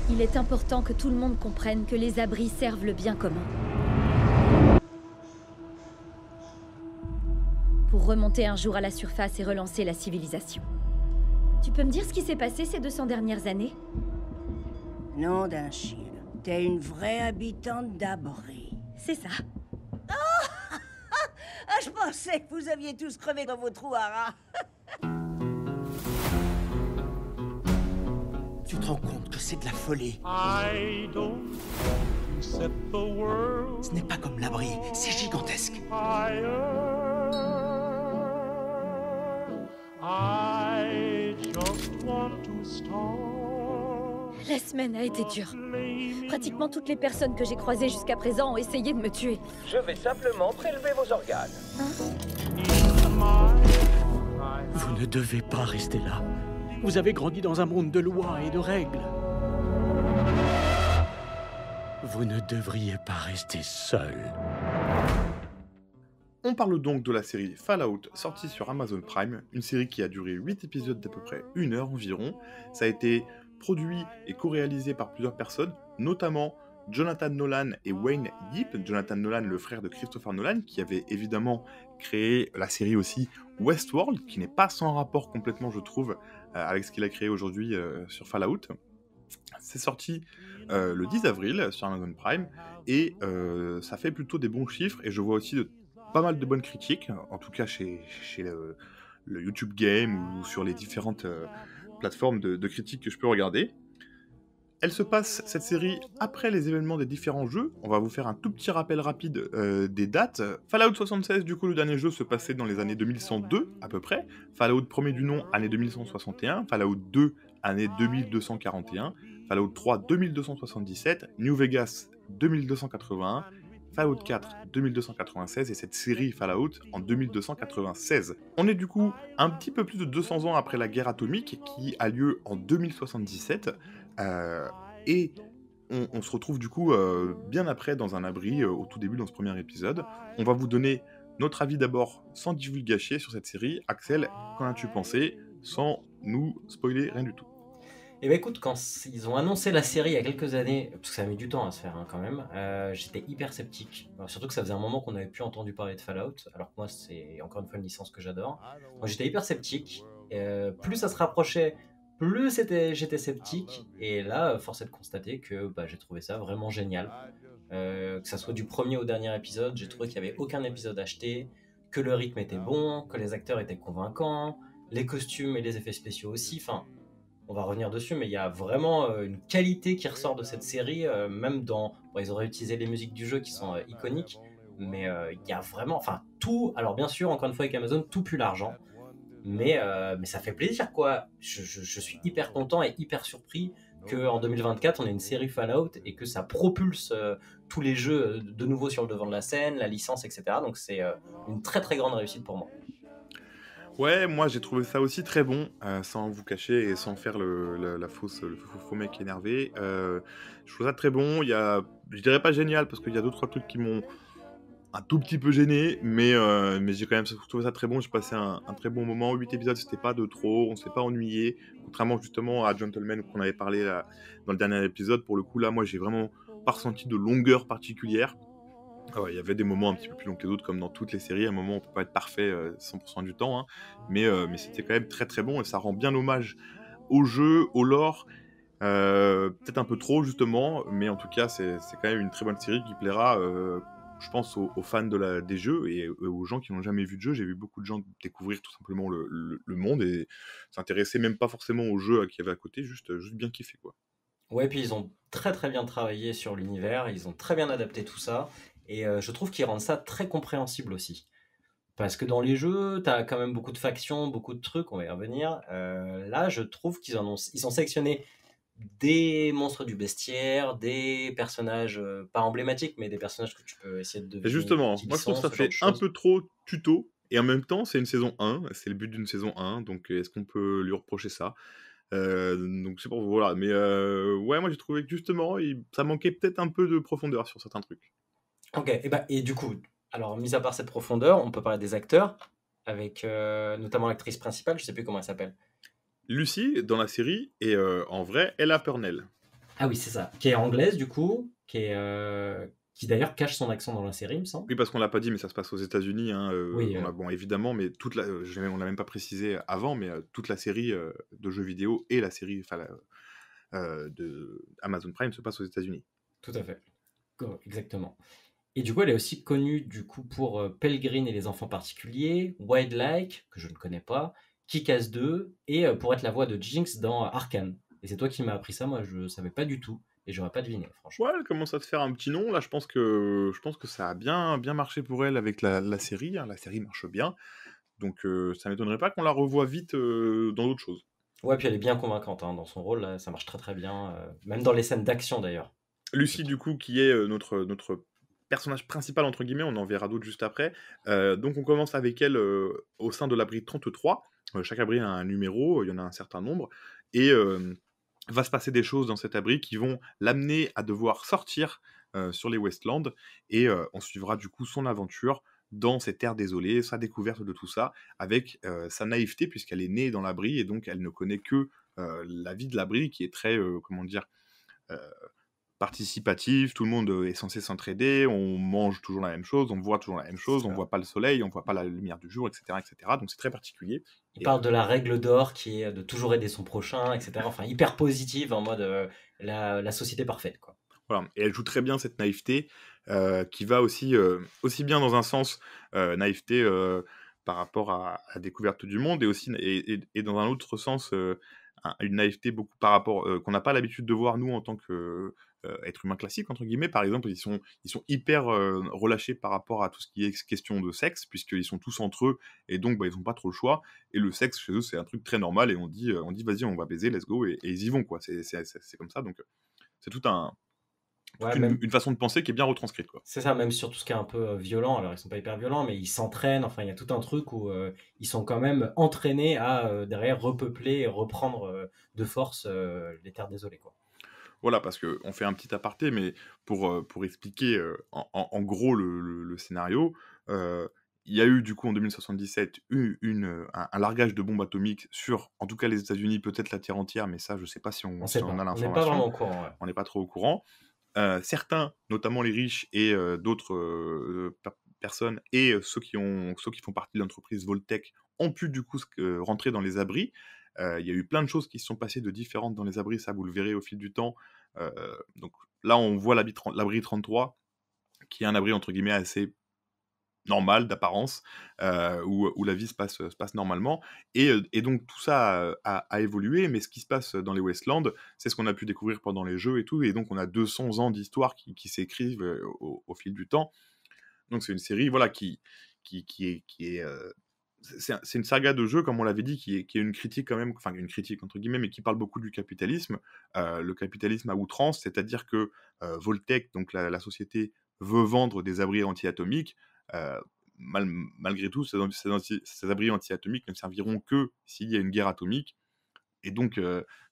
Il est important que tout le monde comprenne que les abris servent le bien commun. Pour remonter un jour à la surface et relancer la civilisation. Tu peux me dire ce qui s'est passé ces 200 dernières années? Nom d'un chien. T'es une vraie habitante d'abri. C'est ça. Ah, je pensais que vous aviez tous crevé dans vos trous à rats. Tu te rends compte que c'est de la folie? Ce n'est pas comme l'abri, c'est gigantesque. La semaine a été dure. Pratiquement toutes les personnes que j'ai croisées jusqu'à présent ont essayé de me tuer. Je vais simplement prélever vos organes. Vous ne devez pas rester là. Vous avez grandi dans un monde de lois et de règles. Vous ne devriez pas rester seul. On parle donc de la série Fallout, sortie sur Amazon Prime, une série qui a duré 8 épisodes d'à peu près 1 heure environ. Ça a été produit et co-réalisé par plusieurs personnes, notamment Jonathan Nolan et Wayne Yip. Jonathan Nolan, le frère de Christopher Nolan, qui avait évidemment créé la série aussi Westworld, qui n'est pas sans rapport complètement, je trouve, avec ce qu'il a créé aujourd'hui sur Fallout. C'est sorti le 10 avril sur Amazon Prime, et ça fait plutôt des bons chiffres, et je vois aussi pas mal de bonnes critiques, en tout cas chez le YouTube Game ou sur les différentes plateformes de critiques que je peux regarder. Elle se passe, cette série, après les événements des différents jeux. On va vous faire un tout petit rappel rapide des dates. Fallout 76, du coup, le dernier jeu se passait dans les années 2102, à peu près. Fallout premier du nom, année 2161. Fallout 2, année 2241. Fallout 3, 2277. New Vegas, 2281. Fallout 4, 2296, et cette série Fallout en 2296. On est du coup un petit peu plus de 200 ans après la guerre atomique, qui a lieu en 2077, et on se retrouve du coup bien après dans un abri, au tout début dans ce premier épisode. On va vous donner notre avis d'abord, sans divulgacher, sur cette série. Axel, qu'en as-tu pensé, sans nous spoiler rien du tout? Eh ben écoute, quand ils ont annoncé la série il y a quelques années, parce que ça a mis du temps à se faire quand même, j'étais hyper sceptique. Alors, surtout que ça faisait un moment qu'on n'avait plus entendu parler de Fallout, alors que moi c'est encore une fois une licence que j'adore. Donc j'étais hyper sceptique. Plus ça se rapprochait, plus j'étais sceptique. Et là, force est de constater que j'ai trouvé ça vraiment génial. Que ça soit du premier au dernier épisode, j'ai trouvé qu'il n'y avait aucun épisode acheté, que le rythme était bon, que les acteurs étaient convaincants, les costumes et les effets spéciaux aussi. Enfin, on va revenir dessus, mais il y a vraiment une qualité qui ressort de cette série, même dans... Bon, ils auraient utilisé les musiques du jeu qui sont iconiques, mais il y a vraiment... Enfin, tout... Alors bien sûr, encore une fois avec Amazon, tout pue l'argent, mais ça fait plaisir, quoi. Je suis hyper content et hyper surpris qu'en 2024, on ait une série Fallout et que ça propulse tous les jeux de nouveau sur le devant de la scène, la licence, etc. Donc c'est une très très grande réussite pour moi. Ouais, moi j'ai trouvé ça aussi très bon, sans vous cacher et sans faire le faux mec énervé. Je trouve ça très bon. Je dirais pas génial, parce qu'il y a 2-3 trucs qui m'ont un tout petit peu gêné, mais j'ai quand même trouvé ça très bon. J'ai passé un très bon moment. 8 épisodes, c'était pas de trop, on s'est pas ennuyé. Contrairement justement à Gentleman qu'on avait parlé là, dans le dernier épisode, pour le coup là, moi j'ai vraiment pas ressenti de longueur particulière. Il y avait des moments un petit peu plus longs que les autres, comme dans toutes les séries. À un moment, on peut pas être parfait 100% du temps, hein. Mais c'était quand même très très bon, et ça rend bien hommage au jeu, au lore. Peut-être un peu trop, justement, mais en tout cas, c'est quand même une très bonne série qui plaira, je pense, aux fans des jeux, et aux gens qui n'ont jamais vu de jeu. J'ai vu beaucoup de gens découvrir tout simplement le monde et s'intéresser même pas forcément au jeu qu'il y avait à côté, juste bien kiffer, quoi. Ouais, puis ils ont très très bien travaillé sur l'univers, ils ont très bien adapté tout ça, et je trouve qu'ils rendent ça très compréhensible aussi. Parce que dans les jeux, t'as quand même beaucoup de factions, beaucoup de trucs, on va y revenir. Là, je trouve ils ont sélectionné des monstres du bestiaire, des personnages pas emblématiques, mais des personnages que tu peux essayer de Et deviner justement, qui ils moi je trouve sont, que ça ce genre fait de un choses. peu trop tuto, et en même temps, c'est une saison 1, c'est le but d'une saison 1, donc est-ce qu'on peut lui reprocher ça? Donc c'est pour voilà, mais ouais, moi j'ai trouvé que justement, ça manquait peut-être un peu de profondeur sur certains trucs. Ok, et du coup, alors mis à part cette profondeur, on peut parler des acteurs, avec notamment l'actrice principale, je sais plus comment elle s'appelle. Lucy, dans la série, est en vrai Ella Purnell. Ah oui, c'est ça. Qui est anglaise, du coup, qui d'ailleurs cache son accent dans la série, il me semble. Oui, parce qu'on l'a pas dit, mais ça se passe aux États-Unis, hein, Oui, bon, évidemment, mais on l'a même pas précisé avant, mais toute la série de jeux vidéo et la série de Amazon Prime se passe aux États-Unis. tout à fait. Exactement. Et du coup, elle est aussi connue du coup pour Pelgrin et les enfants particuliers, Wildlike, que je ne connais pas, Kick-Ass 2, et pour être la voix de Jinx dans Arcane. Et c'est toi qui m'as appris ça, moi je savais pas du tout, et j'aurais pas deviné, franchement. Ouais, elle commence à se faire un petit nom. Là, je pense que ça a bien marché pour elle avec la série, hein. La série marche bien. Donc, ça m'étonnerait pas qu'on la revoie vite dans d'autres choses. Ouais, puis elle est bien convaincante hein, dans son rôle, là, ça marche très très bien, même dans les scènes d'action d'ailleurs. Lucie, du coup, qui est notre personnage principal, entre guillemets, on en verra d'autres juste après. Donc, on commence avec elle au sein de l'abri 33. Chaque abri a un numéro, il y en a un certain nombre. Et va se passer des choses dans cet abri qui vont l'amener à devoir sortir sur les Westlands. Et on suivra du coup son aventure dans ces terres désolées, sa découverte de tout ça, avec sa naïveté, puisqu'elle est née dans l'abri, et donc elle ne connaît que la vie de l'abri, qui est très, comment dire, participatif, tout le monde est censé s'entraider, on mange toujours la même chose, on voit toujours la même chose, on voit pas le soleil, on voit pas la lumière du jour, etc., etc. Donc c'est très particulier. Il parle de la règle d'or qui est de toujours aider son prochain, etc. Enfin, hyper positive en mode la société parfaite, quoi. Voilà. Et elle joue très bien cette naïveté qui va aussi bien dans un sens naïveté par rapport à la découverte du monde et aussi et dans un autre sens une naïveté beaucoup par rapport qu'on n'a pas l'habitude de voir nous en tant que être humain classique entre guillemets. Par exemple, ils sont hyper relâchés par rapport à tout ce qui est question de sexe puisqu'ils sont tous entre eux et donc ils n'ont pas trop le choix. Et le sexe chez eux c'est un truc très normal et on dit vas-y on va baiser, let's go et ils y vont quoi. C'est comme ça donc c'est tout un une façon de penser qui est bien retranscrite, quoi. C'est ça, même sur tout ce qui est un peu violent. Alors, ils sont pas hyper violents, mais ils s'entraînent. Enfin, il y a tout un truc où ils sont quand même entraînés à derrière repeupler et reprendre de force les terres désolées, quoi. Voilà, parce qu'on fait un petit aparté, mais pour expliquer en gros le scénario, il y a eu du coup en 2077 un largage de bombes atomiques sur, en tout cas les États-Unis, peut-être la Terre entière, mais ça je sais pas si on sait a pas. l'information. On n'est pas vraiment au courant. Ouais. On n'est pas trop au courant. Certains, notamment les riches et d'autres personnes et ceux qui font partie de l'entreprise Voltec ont pu du coup rentrer dans les abris. Il y a eu plein de choses qui se sont passées de différentes dans les abris, ça vous le verrez au fil du temps. Donc là, on voit l'abri 33, qui est un abri entre guillemets assez normal d'apparence, où la vie se passe normalement. Et donc tout ça a évolué, mais ce qui se passe dans les Wastelands, c'est ce qu'on a pu découvrir pendant les jeux et tout, et donc on a 200 ans d'histoire qui s'écrivent au fil du temps. Donc c'est une série voilà, qui est... c'est une saga de jeu, comme on l'avait dit, qui est une critique quand même, enfin une critique entre guillemets, mais qui parle beaucoup du capitalisme, le capitalisme à outrance, c'est-à-dire que Voltec, donc la société, veut vendre des abris anti-atomiques. Malgré tout, ces abris anti-atomiques ne serviront que s'il y a une guerre atomique. Et donc,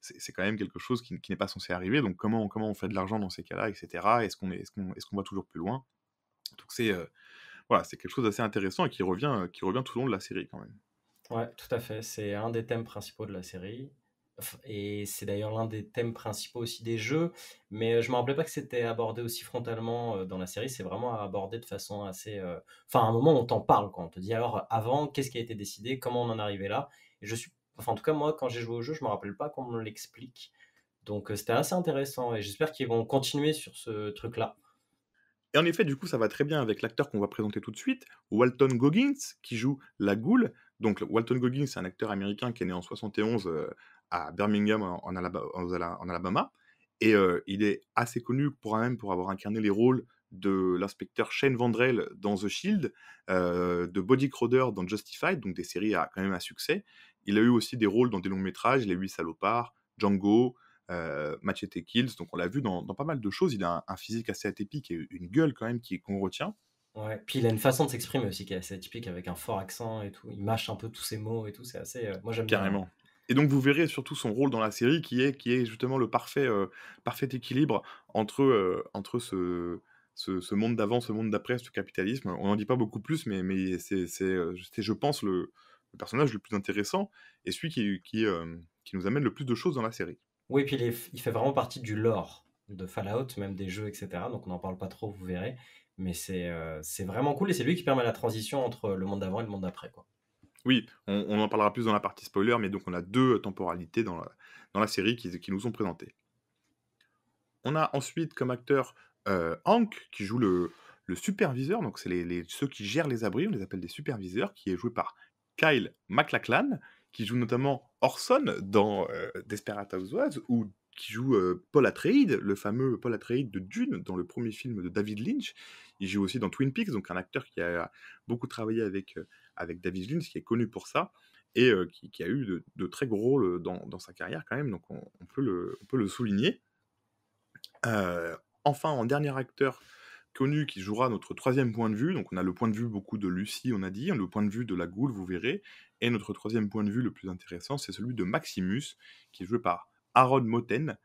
c'est quand même quelque chose qui n'est pas censé arriver. Donc, comment on fait de l'argent dans ces cas-là, etc. Est-ce qu'on va toujours plus loin? Donc, voilà, c'est quelque chose d'assez intéressant et qui revient tout au long de la série quand même. Ouais, tout à fait. C'est un des thèmes principaux de la série. Et c'est d'ailleurs l'un des thèmes principaux aussi des jeux, mais je me rappelais pas que c'était abordé aussi frontalement dans la série. C'est vraiment abordé de façon assez... Enfin, à un moment, on t'en parle, quand on te dit alors avant, qu'est-ce qui a été décidé, comment on en est arrivé là. Et enfin, en tout cas, moi, quand j'ai joué au jeu, je me rappelle pas qu'on me l'explique. Donc, c'était assez intéressant et j'espère qu'ils vont continuer sur ce truc-là. Et en effet, du coup, ça va très bien avec l'acteur qu'on va présenter tout de suite, Walton Goggins, qui joue la Ghoul. Donc, Walton Goggins, c'est un acteur américain qui est né en 71 à Birmingham, en Alabama. Et il est assez connu pour avoir incarné les rôles de l'inspecteur Shane Vendrell dans The Shield, de Body Crowder dans Justified, donc des séries quand même à succès. Il a eu aussi des rôles dans des longs métrages, Les 8 salopards, Django, Machete Kills, donc on l'a vu dans pas mal de choses. Il a un physique assez atypique et une gueule quand même qu'on retient. Ouais, puis il a une façon de s'exprimer aussi qui est assez atypique, avec un fort accent et tout. Il mâche un peu tous ses mots et tout, c'est assez... moi j'aime bien. Carrément. Et donc vous verrez surtout son rôle dans la série qui est justement le parfait équilibre entre ce monde d'avant, ce monde d'après, ce capitalisme. On n'en dit pas beaucoup plus, mais c'est je pense, le personnage le plus intéressant et celui qui nous amène le plus de choses dans la série. Oui, puis il fait vraiment partie du lore de Fallout, même des jeux, etc. Donc on n'en parle pas trop, vous verrez. Mais c'est vraiment cool et c'est lui qui permet la transition entre le monde d'avant et le monde d'après, quoi. Oui, on en parlera plus dans la partie spoiler, mais donc on a 2 temporalités dans la série qui nous sont présentées. On a ensuite comme acteur Hank, qui joue le superviseur, donc c'est ceux qui gèrent les abris, on les appelle des superviseurs, qui est joué par Kyle MacLachlan, qui joue notamment Orson dans Desperate Housewives, ou qui joue Paul Atreides, le fameux Paul Atreides de Dune, dans le premier film de David Lynch. Il joue aussi dans Twin Peaks, donc un acteur qui a beaucoup travaillé avec David Lynch, qui est connu pour ça, et qui a eu de très gros rôles dans sa carrière quand même, donc on peut le souligner. Enfin, en dernier acteur connu qui jouera notre 3e point de vue, donc on a le point de vue beaucoup de Lucy, on a dit, le point de vue de la Ghoul, vous verrez, et notre 3e point de vue le plus intéressant, c'est celui de Maximus, qui est joué par Aaron Moten,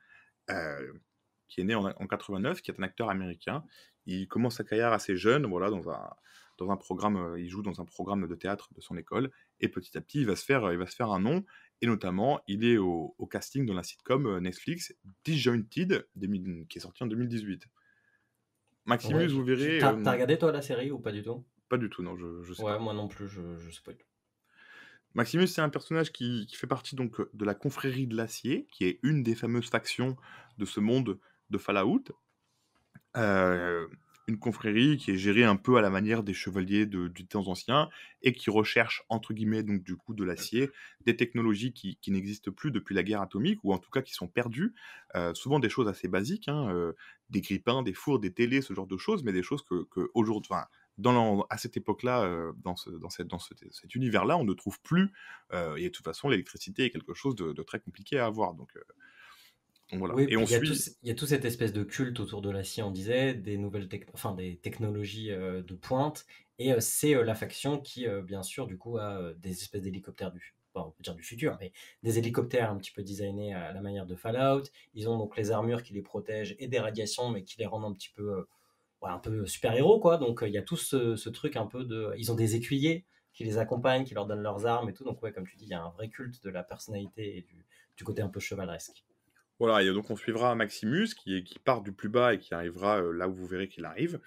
qui est né en 89, qui est un acteur américain. il commence sa carrière assez jeune, voilà, dans un programme, il joue dans un programme de théâtre de son école, et petit à petit, il va se faire un nom, et notamment, il est au casting dans la sitcom Netflix Disjointed, qui est sortie en 2018. Maximus, Ouais, vous verrez, t'as regardé toi la série ou pas du tout? pas du tout, non, je sais Ouais, pas. moi non plus, je sais pas du tout. Maximus, c'est un personnage qui fait partie donc de la confrérie de l'Acier, qui est une des fameuses factions de ce monde de Fallout. Une confrérie qui est gérée un peu à la manière des chevaliers du temps ancien et qui recherche, entre guillemets, donc du coup de l'acier, des technologies qui n'existent plus depuis la guerre atomique, ou en tout cas qui sont perdues. Souvent des choses assez basiques, hein, des grippins, des fours, des télés, ce genre de choses, mais des choses que aujourd'hui, enfin, à cette époque-là, cet univers-là, on ne trouve plus. Et de toute façon, l'électricité est quelque chose de très compliqué à avoir. Donc voilà. Oui, Et puis on il y a suit. il y a toute cette espèce de culte autour de l'acier, on disait, des enfin des technologies de pointe, et c'est la faction qui, bien sûr, du coup, a des espèces d'hélicoptères enfin, on peut dire du futur, mais des hélicoptères un petit peu designés à la manière de Fallout. Ils ont donc les armures qui les protègent et des radiations, mais qui les rendent un petit peu, ouais, un peu super-héros, quoi. Donc il y a tout ce truc un peu de... Ils ont des écuyers qui les accompagnent, qui leur donnent leurs armes et tout. Donc ouais, comme tu dis, il y a un vrai culte de la personnalité et du côté un peu chevaleresque. Voilà, et donc on suivra Maximus qui part du plus bas et qui arrivera là où vous verrez qu'il arrive,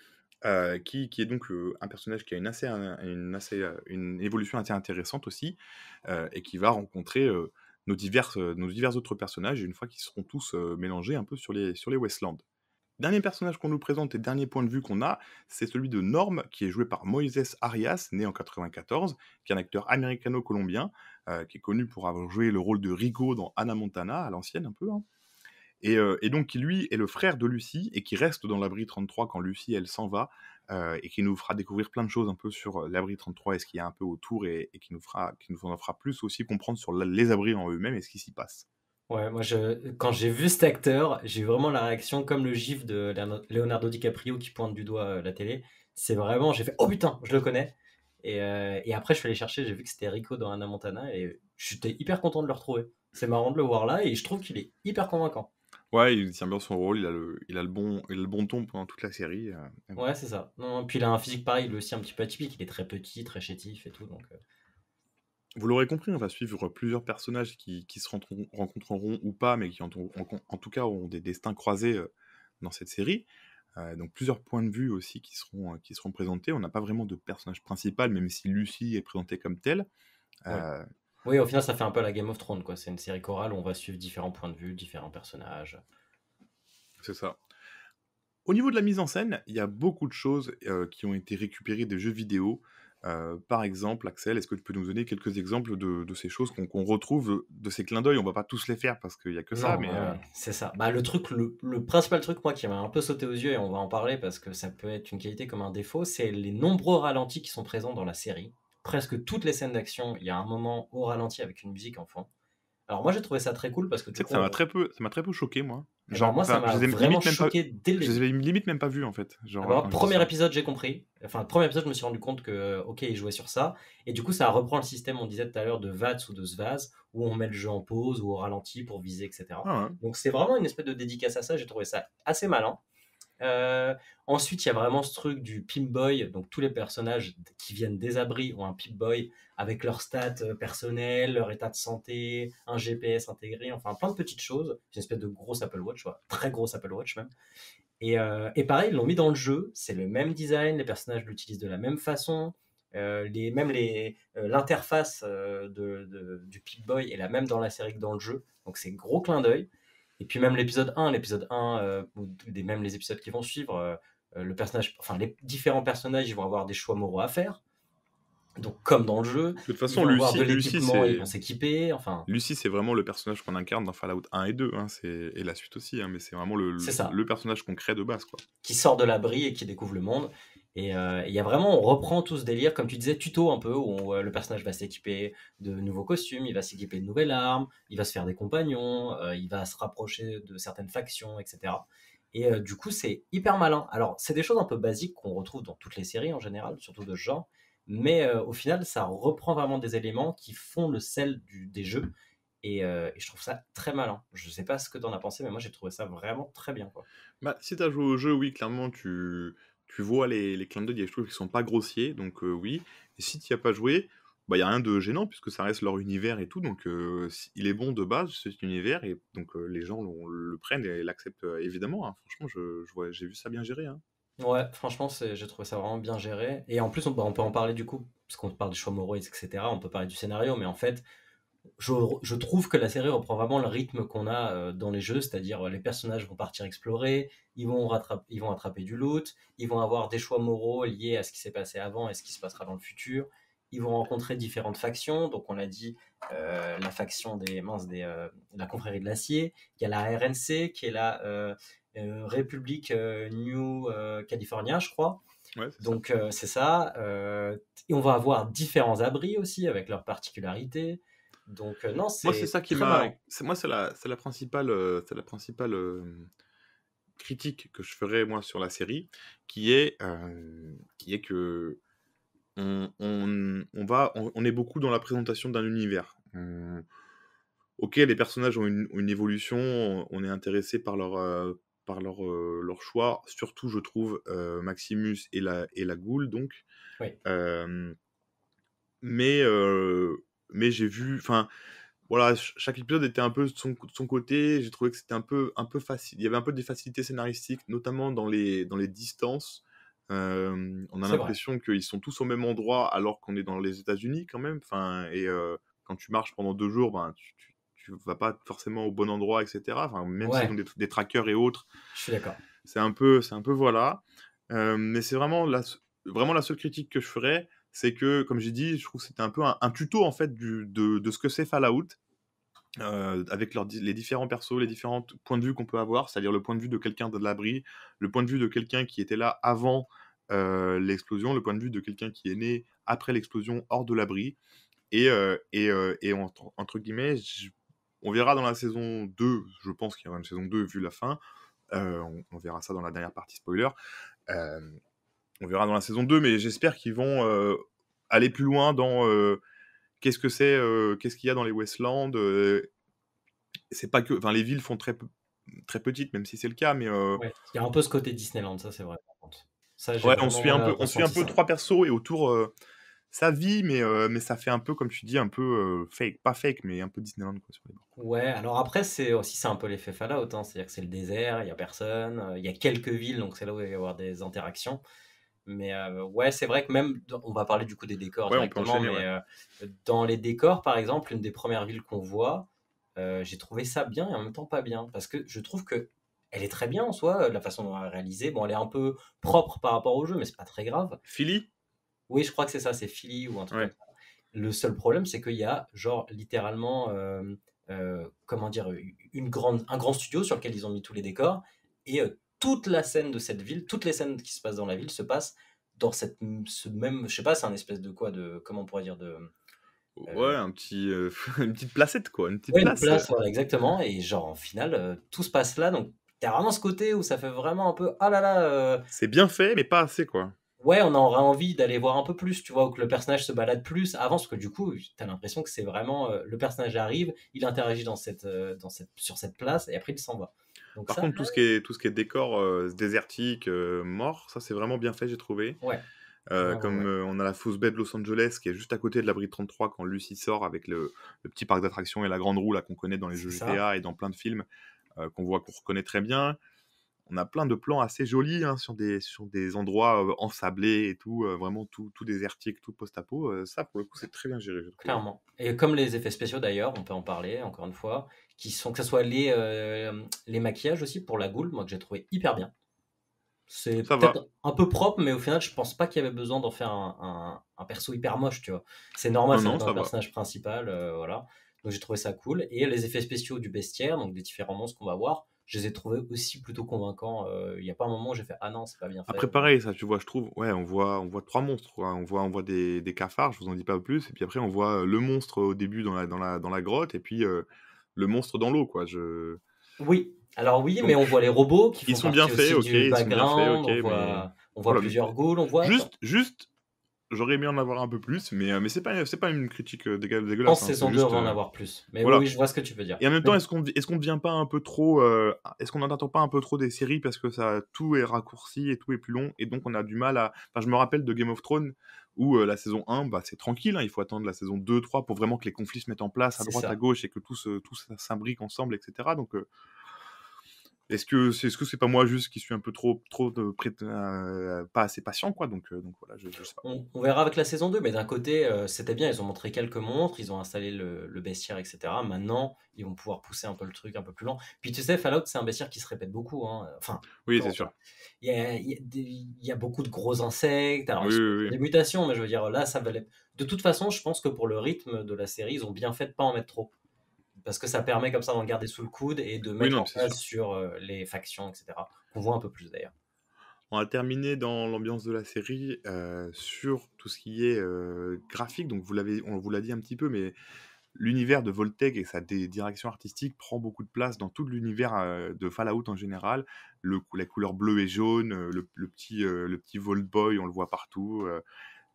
qui est donc un personnage qui a une évolution assez intéressante aussi, et qui va rencontrer nos divers autres personnages une fois qu'ils seront tous mélangés un peu sur les Westlands. Dernier personnage qu'on nous présente et dernier point de vue qu'on a, c'est celui de Norm, qui est joué par Moises Arias, né en 94, qui est un acteur américano-colombien, qui est connu pour avoir joué le rôle de Rico dans Hannah Montana, à l'ancienne un peu, hein. Et donc qui lui est le frère de Lucy et qui reste dans l'abri 33 quand Lucy elle s'en va, et qui nous fera découvrir plein de choses un peu sur l'abri 33 et ce qu'il y a un peu autour, et qui nous en fera plus aussi comprendre sur les abris en eux-mêmes et ce qui s'y passe. Ouais, moi, quand j'ai vu cet acteur, j'ai eu vraiment la réaction comme le gif de Leonardo DiCaprio qui pointe du doigt la télé. C'est vraiment, j'ai fait, oh putain, je le connais. Et après, je suis allé chercher, j'ai vu que c'était Rico dans Hannah Montana et j'étais hyper content de le retrouver. C'est marrant de le voir là et je trouve qu'il est hyper convaincant. Ouais, il tient bien son rôle, il a le bon ton pendant toute la série. Ouais, c'est ça. Non, puis il a un physique pareil, lui aussi un petit peu atypique. Il est très petit, très chétif et tout. Donc, Vous l'aurez compris, on va suivre plusieurs personnages qui se rencontreront ou pas, mais qui en tout cas auront des destins croisés dans cette série. Donc plusieurs points de vue aussi qui seront présentés. On n'a pas vraiment de personnage principal, même si Lucy est présentée comme telle. ouais. Euh, Oui, au final, ça fait un peu la Game of Thrones, quoi. C'est une série chorale où on va suivre différents points de vue, différents personnages. c'est ça. Au niveau de la mise en scène, il y a beaucoup de choses qui ont été récupérées des jeux vidéo. Par exemple, Axel, est-ce que tu peux nous donner quelques exemples de ces choses qu'on retrouve, de ces clins d'œil? On va pas tous les faire parce qu'il y a que ça, Non, mais ouais, c'est ça. Bah, le principal truc, moi, qui m'a un peu sauté aux yeux, et on va en parler parce que ça peut être une qualité comme un défaut, c'est les nombreux ralentis qui sont présents dans la série. Presque toutes les scènes d'action, il y a un moment au ralenti avec une musique en fond. Alors moi, j'ai trouvé ça très cool parce que tu du sais que coup, ça m'a très peu choqué, moi. eh ben, Genre, moi, ça enfin, m'a vraiment choqué dès le je les début. avais limite même pas vus en fait. Ah Genre, bah, quand je dis premier ça. épisode, j'ai compris. Enfin, le premier épisode, je me suis rendu compte que, ok, il jouait sur ça. Et du coup, ça reprend le système, on disait tout à l'heure, de VATS ou de SVAS, où on met le jeu en pause ou au ralenti pour viser, etc. Ah ouais. Donc, c'est vraiment une espèce de dédicace à ça. J'ai trouvé ça assez malin. Ensuite, il y a vraiment ce truc du Pip-Boy. Donc, tous les personnages qui viennent des abris ont un Pip-Boy avec leurs stats personnels, leur état de santé, un GPS intégré, enfin plein de petites choses. C'est une espèce de gros Apple Watch, ouais, très gros Apple Watch même. Et pareil, ils l'ont mis dans le jeu. C'est le même design, les personnages l'utilisent de la même façon. L'interface du Pip-Boy est la même dans la série que dans le jeu. Donc, c'est gros clin d'œil. Et puis même l'épisode 1, ou même les épisodes qui vont suivre, les différents personnages, ils vont avoir des choix moraux à faire. Donc comme dans le jeu, De toute ils façon, vont avoir de Lucy, l'équipement, ils vont s'équiper, enfin, Lucy, c'est vraiment le personnage qu'on incarne dans Fallout 1 et 2, hein, et la suite aussi, hein, mais c'est vraiment c'est ça, le personnage qu'on crée de base, quoi. qui sort de l'abri et qui découvre le monde. Et il y a vraiment, on reprend tout ce délire, comme tu disais, tuto un peu, où le personnage va s'équiper de nouveaux costumes, il va s'équiper de nouvelles armes, il va se faire des compagnons, il va se rapprocher de certaines factions, etc. Et du coup, c'est hyper malin. Alors, c'est des choses un peu basiques qu'on retrouve dans toutes les séries en général, surtout de ce genre, mais au final, ça reprend vraiment des éléments qui font le sel des jeux. Et je trouve ça très malin. Je sais pas ce que t'en as pensé, mais moi j'ai trouvé ça vraiment très bien, quoi. Bah, si t'as joué au jeu, oui, clairement, tu tu vois les clins d'œil et je trouve qu'ils sont pas grossiers, donc oui. Et si tu y as pas joué, bah, il y a rien de gênant puisque ça reste leur univers et tout, donc il est bon de base cet univers et donc les gens le prennent et l'acceptent évidemment, hein. Franchement, j'ai vu ça bien géré, hein. Ouais, franchement, j'ai trouvé ça vraiment bien géré. Et en plus, on peut en parler du coup, parce qu'on parle des choix moraux, etc. On peut parler du scénario, mais en fait, je trouve que la série reprend vraiment le rythme qu'on a dans les jeux, c'est-à-dire les personnages vont partir explorer, ils vont attraper du loot, ils vont avoir des choix moraux liés à ce qui s'est passé avant et ce qui se passera dans le futur. Ils vont rencontrer différentes factions, donc on l'a dit, la faction la confrérie de l'acier, il y a la RNC qui est la République New California, je crois. Ouais, c'est ça. Donc c'est ça. Et on va avoir différents abris aussi avec leurs particularités. Donc non, Moi, c'est ça qui très m'a. malin. C'est la principale, critique que je ferais moi sur la série, qui est que on est beaucoup dans la présentation d'un univers. Ok, les personnages ont une évolution, on est intéressé par leur choix, surtout je trouve Maximus et la Ghoul donc. Oui. Euh, mais j'ai vu, enfin voilà, chaque épisode était un peu de son côté. J'ai trouvé que c'était un peu facile. Il y avait un peu des facilités scénaristiques, notamment dans les distances. On a C'est vrai. l'impression qu'ils sont tous au même endroit alors qu'on est dans les États-Unis quand même. Enfin, et quand tu marches pendant 2 jours, ben, tu vas pas forcément au bon endroit, etc. Enfin, même Ouais. s'ils ont des trackers et autres, Je suis d'accord. c'est un peu voilà. Mais c'est vraiment la seule critique que je ferais, c'est que, comme j'ai dit, je trouve que c'était un peu un tuto en fait de ce que c'est Fallout, avec les différents persos, les différents points de vue qu'on peut avoir, c'est-à-dire le point de vue de quelqu'un de l'abri, le point de vue de quelqu'un qui était là avant l'explosion, le point de vue de quelqu'un qui est né après l'explosion hors de l'abri, et entre guillemets, on verra dans la saison 2, je pense qu'il y aura une saison 2 vu la fin, on verra ça dans la dernière partie spoiler, on verra dans la saison 2, mais j'espère qu'ils vont aller plus loin dans qu'est-ce qu'il y a dans les Wastelands. C'est pas que, enfin, les villes font très petites, même si c'est le cas, mais Ouais. Il y a un peu ce côté Disneyland, ça c'est vrai. Par contre. Ça, j'ai ouais, vraiment on suit un peu ressenti ça. 3 persos et autour ça vit, mais ça fait un peu, comme tu dis, un peu fake, pas fake, mais un peu Disneyland quoi, sur les bords. Ouais, alors après, c'est un peu l'effet Fallout, hein. C'est-à-dire que c'est le désert, il y a personne, il y a quelques villes, donc c'est là où il va y avoir des interactions. Mais ouais, c'est vrai que même, on va parler du coup des décors Ouais, on peut directement, enchaîner, mais dans les décors, par exemple, une des premières villes qu'on voit, j'ai trouvé ça bien et en même temps pas bien, parce que je trouve que elle est très bien en soi, la façon dont elle est réalisée. Bon, elle est un peu propre par rapport au jeu, mais c'est pas très grave. Philly. Oui, je crois que c'est ça, c'est Philly ou un truc Ouais. comme ça. Le seul problème, c'est qu'il y a, genre, littéralement, comment dire, un grand studio sur lequel ils ont mis tous les décors, et toute la scène de cette ville, toutes les scènes qui se passent dans la ville se passent dans ce même, je sais pas, c'est un espèce de quoi, comment on pourrait dire, Ouais, un petit, une petite placette quoi, une petite ouais, une place. place, voilà, exactement, et genre, en final, tout se passe là, donc t'as vraiment ce côté où ça fait vraiment un peu, ah là là, C'est bien fait, mais pas assez quoi. ouais, on aurait envie d'aller voir un peu plus, tu vois, ou que le personnage se balade plus avant, parce que du coup, t'as l'impression que c'est vraiment le personnage arrive, il interagit sur cette place et après il s'en va. Donc Par ça, contre, tout ce qui est décor désertique, mort, ça c'est vraiment bien fait, j'ai trouvé. ouais. Comme on a la fausse baie de Los Angeles qui est juste à côté de l'abri 33 quand Lucy sort avec le petit parc d'attractions et la grande roue là qu'on connaît dans les jeux C'est GTA et dans plein de films qu'on reconnaît très bien. On a plein de plans assez jolis hein, sur des endroits ensablés et tout, vraiment tout désertique, tout post-apo. Ça, pour le coup, c'est très bien géré, je trouve. Clairement. Et comme les effets spéciaux d'ailleurs, on peut en parler encore une fois, que ce soit les maquillages aussi pour la Ghoul, moi que j'ai trouvé hyper bien. C'est Ça va. peut-être un peu propre, mais au final, je pense pas qu'il y avait besoin d'en faire un perso hyper moche, tu vois. C'est normal, Non, c'est non, dans ça le va. personnage principal, voilà. Donc j'ai trouvé ça cool. Et les effets spéciaux du bestiaire, donc des différents monstres qu'on va voir, je les ai trouvés aussi plutôt convaincants. Il n'y a pas un moment où j'ai fait ah non, c'est pas bien fait. Après, pareil, ça, tu vois, je trouve, ouais, on voit 3 monstres, quoi. On voit des cafards, je vous en dis pas plus, et puis après, on voit le monstre au début dans la grotte, et puis le monstre dans l'eau, quoi. Oui, alors oui, Donc, mais on voit les robots qui ils font sont bien partie faits, aussi ok, du ils sont bien faits, background, ok, on voit voilà, plusieurs ghouls, on voit... juste, j'aurais aimé en avoir un peu plus, mais c'est pas une critique Je pense dégueulasse, que hein, saison c'est 2, juste. on va en avoir plus. Mais Voilà. oui, je vois ce que tu veux dire. Et en même Mais temps, est-ce qu'on devient pas un peu trop. Est-ce qu'on n'attend pas un peu trop des séries parce que tout est raccourci et tout est plus long, et donc on a du mal à. Enfin, je me rappelle de Game of Thrones où la saison 1, bah, c'est tranquille, hein, il faut attendre la saison 2, 3 pour vraiment que les conflits se mettent en place à c'est droite, à ça. gauche et que tout ça s'imbrique ensemble, etc. Donc. Est-ce que c'est pas moi juste qui suis un peu pas assez patient, quoi, donc voilà, je sais pas. On verra avec la saison 2, mais d'un côté, c'était bien, ils ont montré quelques montres, ils ont installé le bestiaire, etc. Maintenant, ils vont pouvoir pousser un peu le truc un peu plus lent. Puis tu sais, Fallout, c'est un bestiaire qui se répète beaucoup, hein. Enfin, Oui, comment c'est sûr. il y a beaucoup de gros insectes, alors Oui, ils oui, font des oui. mutations, mais je veux dire, là, ça valait. De toute façon, je pense que pour le rythme de la série, ils ont bien fait de pas en mettre trop. Parce que ça permet comme ça d'en garder sous le coude et de Oui, mettre non, en c'est sûr. place sur les factions, etc. Qu'on voit un peu plus d'ailleurs. On a terminé dans l'ambiance de la série sur tout ce qui est graphique. Donc on vous l'a dit un petit peu, mais l'univers de Voltec et sa direction artistique prend beaucoup de place dans tout l'univers de Fallout en général. La couleur bleue et jaune, le petit Vault Boy, on le voit partout.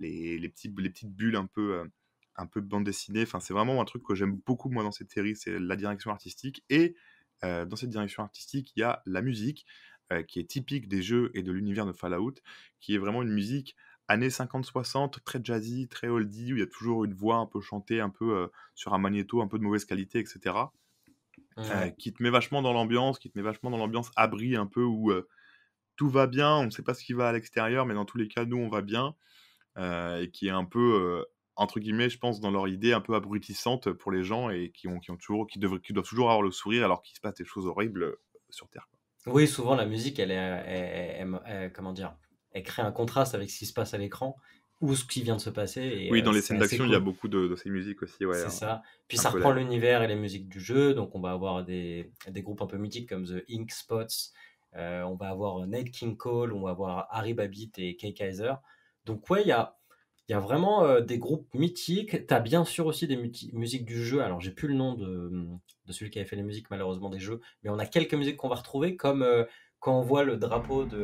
Les petites bulles un peu bande dessinée. Enfin, c'est vraiment un truc que j'aime beaucoup, moi, dans cette série, c'est la direction artistique. Et dans cette direction artistique, il y a la musique, qui est typique des jeux et de l'univers de Fallout, qui est vraiment une musique années 50-60, très jazzy, très oldie, où il y a toujours une voix un peu chantée, un peu sur un magnéto, un peu de mauvaise qualité, etc. Ouais. Qui te met vachement dans l'ambiance, abri un peu, où tout va bien, on ne sait pas ce qui va à l'extérieur, mais dans tous les cas, nous, on va bien. Et qui est un peu, entre guillemets, je pense, dans leur idée, un peu abrutissante pour les gens, et qui doivent toujours avoir le sourire alors qu'il se passe des choses horribles sur Terre, quoi. Oui, souvent la musique, comment dire, elle crée un contraste avec ce qui se passe à l'écran ou ce qui vient de se passer et Oui, dans les c'est scènes assez d'action, il y a cool. beaucoup de ces musiques aussi, ouais, C'est ça. Puis un ça peu reprend live. l'univers et les musiques du jeu, donc on va avoir des groupes un peu mythiques comme The Ink Spots, on va avoir Nate King Cole, on va avoir Harry Babbitt et Kay Kaiser. Donc ouais, il y a vraiment des groupes mythiques. T'as bien sûr aussi des musiques du jeu. Alors j'ai plus le nom de celui qui avait fait les musiques malheureusement des jeux, mais on a quelques musiques qu'on va retrouver comme quand on voit le drapeau de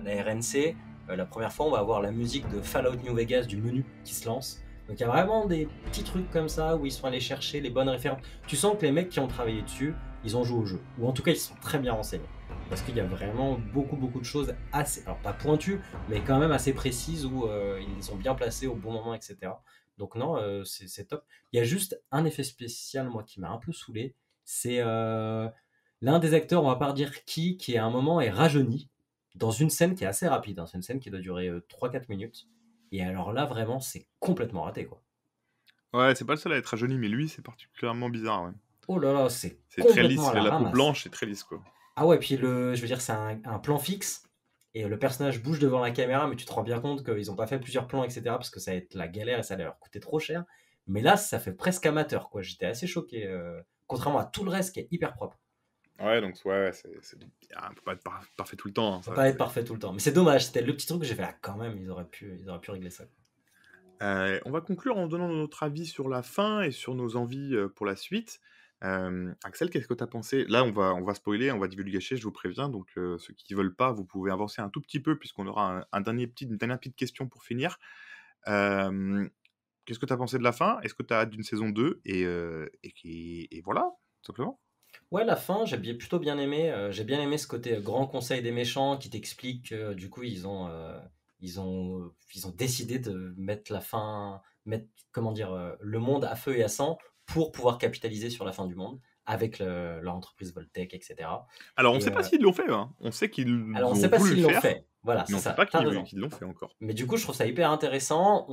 la RNC. La première fois, on va avoir la musique de Fallout New Vegas du menu qui se lance. Donc il y a vraiment des petits trucs comme ça où ils sont allés chercher les bonnes références. Tu sens que les mecs qui ont travaillé dessus, ils ont joué au jeu. Ou en tout cas, ils sont très bien renseignés. Parce qu'il y a vraiment beaucoup de choses assez, alors pas pointues, mais quand même assez précises où ils les ont bien placées au bon moment, etc. Donc non, c'est top. Il y a juste un effet spécial, moi, qui m'a un peu saoulé. C'est l'un des acteurs, on va pas dire qui à un moment est rajeuni dans une scène qui est assez rapide, hein. C'est une scène qui doit durer 3-4 minutes. Et alors là, vraiment, c'est complètement raté, quoi. Ouais, c'est pas le seul à être rajeuni, mais lui, c'est particulièrement bizarre, ouais. Oh là là, c'est C'est très complètement lisse, à il a la la peau ramasse. blanche, c'est très lisse, quoi. Ah ouais, puis je veux dire, c'est un plan fixe et le personnage bouge devant la caméra, mais tu te rends bien compte qu'ils n'ont pas fait plusieurs plans, etc. parce que ça va être la galère et ça allait leur coûter trop cher. Mais là, ça fait presque amateur, quoi. J'étais assez choqué, contrairement à tout le reste qui est hyper propre. Ouais, donc ouais, on peut pas être parfait tout le temps, hein, Ça ça, va pas être c'est- parfait tout le temps. Mais c'est dommage, c'était le petit truc que j'ai fait là, quand même, ils auraient pu régler ça. On va conclure en donnant notre avis sur la fin et sur nos envies pour la suite. Axel, qu'est-ce que tu as pensé? Là, on va spoiler, on va divulgacher, je vous préviens. Donc, ceux qui ne veulent pas, vous pouvez avancer un tout petit peu, puisqu'on aura une dernière petite question pour finir. Qu'est-ce que tu as pensé de la fin? Est-ce que tu as hâte d'une saison 2? Et voilà, tout simplement. Ouais, la fin, plutôt bien aimé. J'ai bien aimé ce côté grand conseil des méchants qui t'explique que du coup, ils ont décidé de mettre comment dire, le monde à feu et à sang pour pouvoir capitaliser sur la fin du monde avec leur entreprise Voltec, etc. Alors, on ne Et sait pas s'ils l'ont fait, hein. On sait qu'ils alors, on ont sait pas voulu s'ils le l'ont faire, fait. Voilà, mais c'est on ne sait ça. pas T'as raison. qu'ils l'ont fait encore. Mais du coup, je trouve ça hyper intéressant.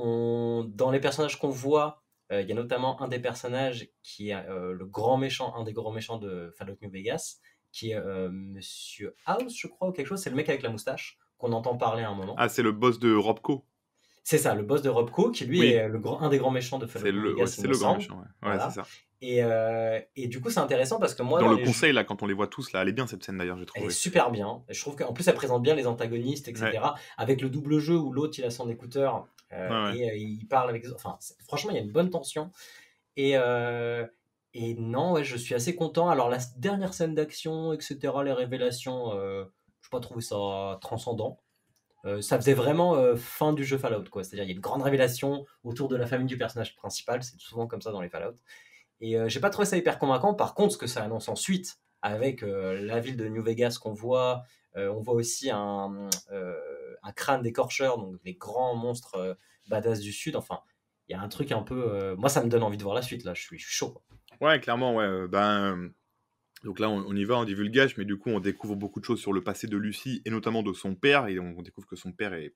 Dans les personnages qu'on voit, il y a notamment un des personnages qui est le grand méchant, un des grands méchants de Fallout New Vegas, qui est Monsieur House, je crois, ou quelque chose. C'est le mec avec la moustache qu'on entend parler à un moment. Ah, c'est le boss de Robco. C'est ça, le boss de Robco, qui lui Oui. est un des grands méchants de Fallout New Vegas, il c'est me le grand semble. méchant, ouais. Voilà. C'est ça. Et du coup, c'est intéressant parce que moi, Dans le les conseil, là, quand on les voit tous, là, elle est bien cette scène d'ailleurs, j'ai elle trouvé. est super bien. Je trouve qu'en plus, elle présente bien les antagonistes, etc. Ouais. Avec le double jeu où l'autre, il a son écouteur Ouais. et il parle avec... Enfin, franchement, il y a une bonne tension. Et non, ouais, je suis assez content. Alors, la dernière scène d'action, etc., les révélations, je n'ai pas trouvé ça transcendant. Ça faisait vraiment fin du jeu Fallout, quoi. C'est-à-dire, il y a une grande révélation autour de la famille du personnage principal. C'est souvent comme ça dans les Fallout. Et j'ai pas trouvé ça hyper convaincant. Par contre, ce que ça annonce ensuite, avec la ville de New Vegas qu'on voit, on voit aussi un crâne d'écorcheur, donc les grands monstres badass du Sud. Enfin, il y a un truc un peu. Moi, ça me donne envie de voir la suite, là. Je suis chaud, quoi. Ouais, clairement, ouais. Donc là, on y va, on divulgage, mais du coup, on découvre beaucoup de choses sur le passé de Lucie et notamment de son père. Et on découvre que son père est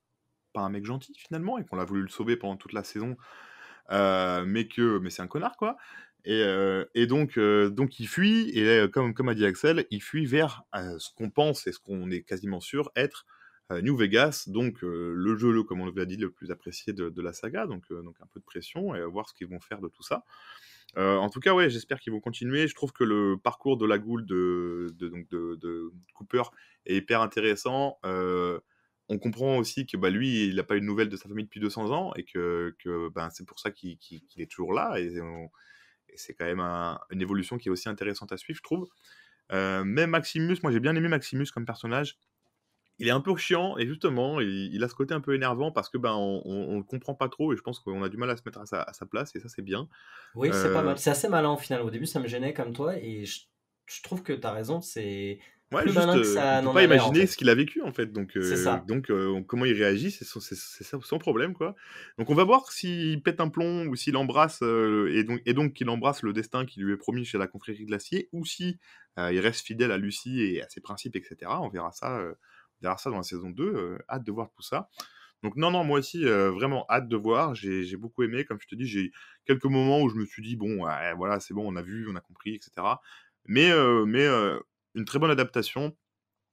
pas un mec gentil finalement et qu'on a voulu le sauver pendant toute la saison, mais c'est un connard quoi. Et donc il fuit et comme a dit Axel, il fuit vers ce qu'on pense et ce qu'on est quasiment sûr être New Vegas, donc le jeu comme on l'a dit le plus apprécié de la saga, donc un peu de pression et voir ce qu'ils vont faire de tout ça. En tout cas, ouais, j'espère qu'ils vont continuer. Je trouve que le parcours de la Gould de Cooper est hyper intéressant. On comprend aussi que lui, il n'a pas eu de nouvelles de sa famille depuis 200 ans et que c'est pour ça qu'il est toujours là. Et c'est quand même une évolution qui est aussi intéressante à suivre, je trouve. Même Maximus, moi j'ai bien aimé Maximus comme personnage. Il est un peu chiant et justement, il a ce côté un peu énervant parce que on le comprend pas trop et je pense qu'on a du mal à se mettre à sa place et ça c'est bien. Oui, c'est pas mal. C'est assez malin au final. Au début, ça me gênait comme toi et je trouve que t'as raison. C'est plus malin que ça on peut n'en pas a l'air, en imaginer fait. ce qu'il a vécu en fait. Donc, C'est ça. comment il réagit, c'est son problème quoi. Donc on va voir s'il pète un plomb ou s'il embrasse et donc qu'il embrasse le destin qui lui est promis chez la confrérie de l'acier ou si il reste fidèle à Lucie et à ses principes, etc. On verra ça dans la saison 2. Hâte de voir tout ça. Donc non, moi aussi, vraiment hâte de voir. J'ai beaucoup aimé. Comme je te dis, j'ai quelques moments où je me suis dit, bon, ouais, voilà, c'est bon, on a vu, on a compris, etc. Mais une très bonne adaptation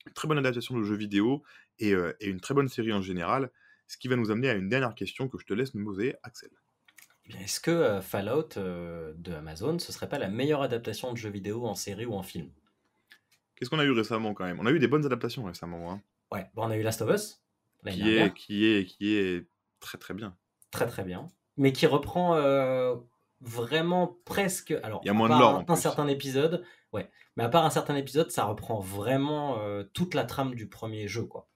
de jeux vidéo et une très bonne série en général. Ce qui va nous amener à une dernière question que je te laisse nous poser, Axel. Bien, est-ce que Fallout de Amazon, ce serait pas la meilleure adaptation de jeu vidéo en série ou en film? Qu'est-ce qu'on a eu récemment quand même? On a eu des bonnes adaptations récemment. Hein. Ouais, bon, on a eu Last of Us l'année Qui dernière. est très très bien. Très très bien. Mais qui reprend vraiment presque. Alors, Il y a à moins de part lore, en un plus. certain épisode, ouais. Mais à part un certain épisode, ça reprend vraiment toute la trame du premier jeu, quoi.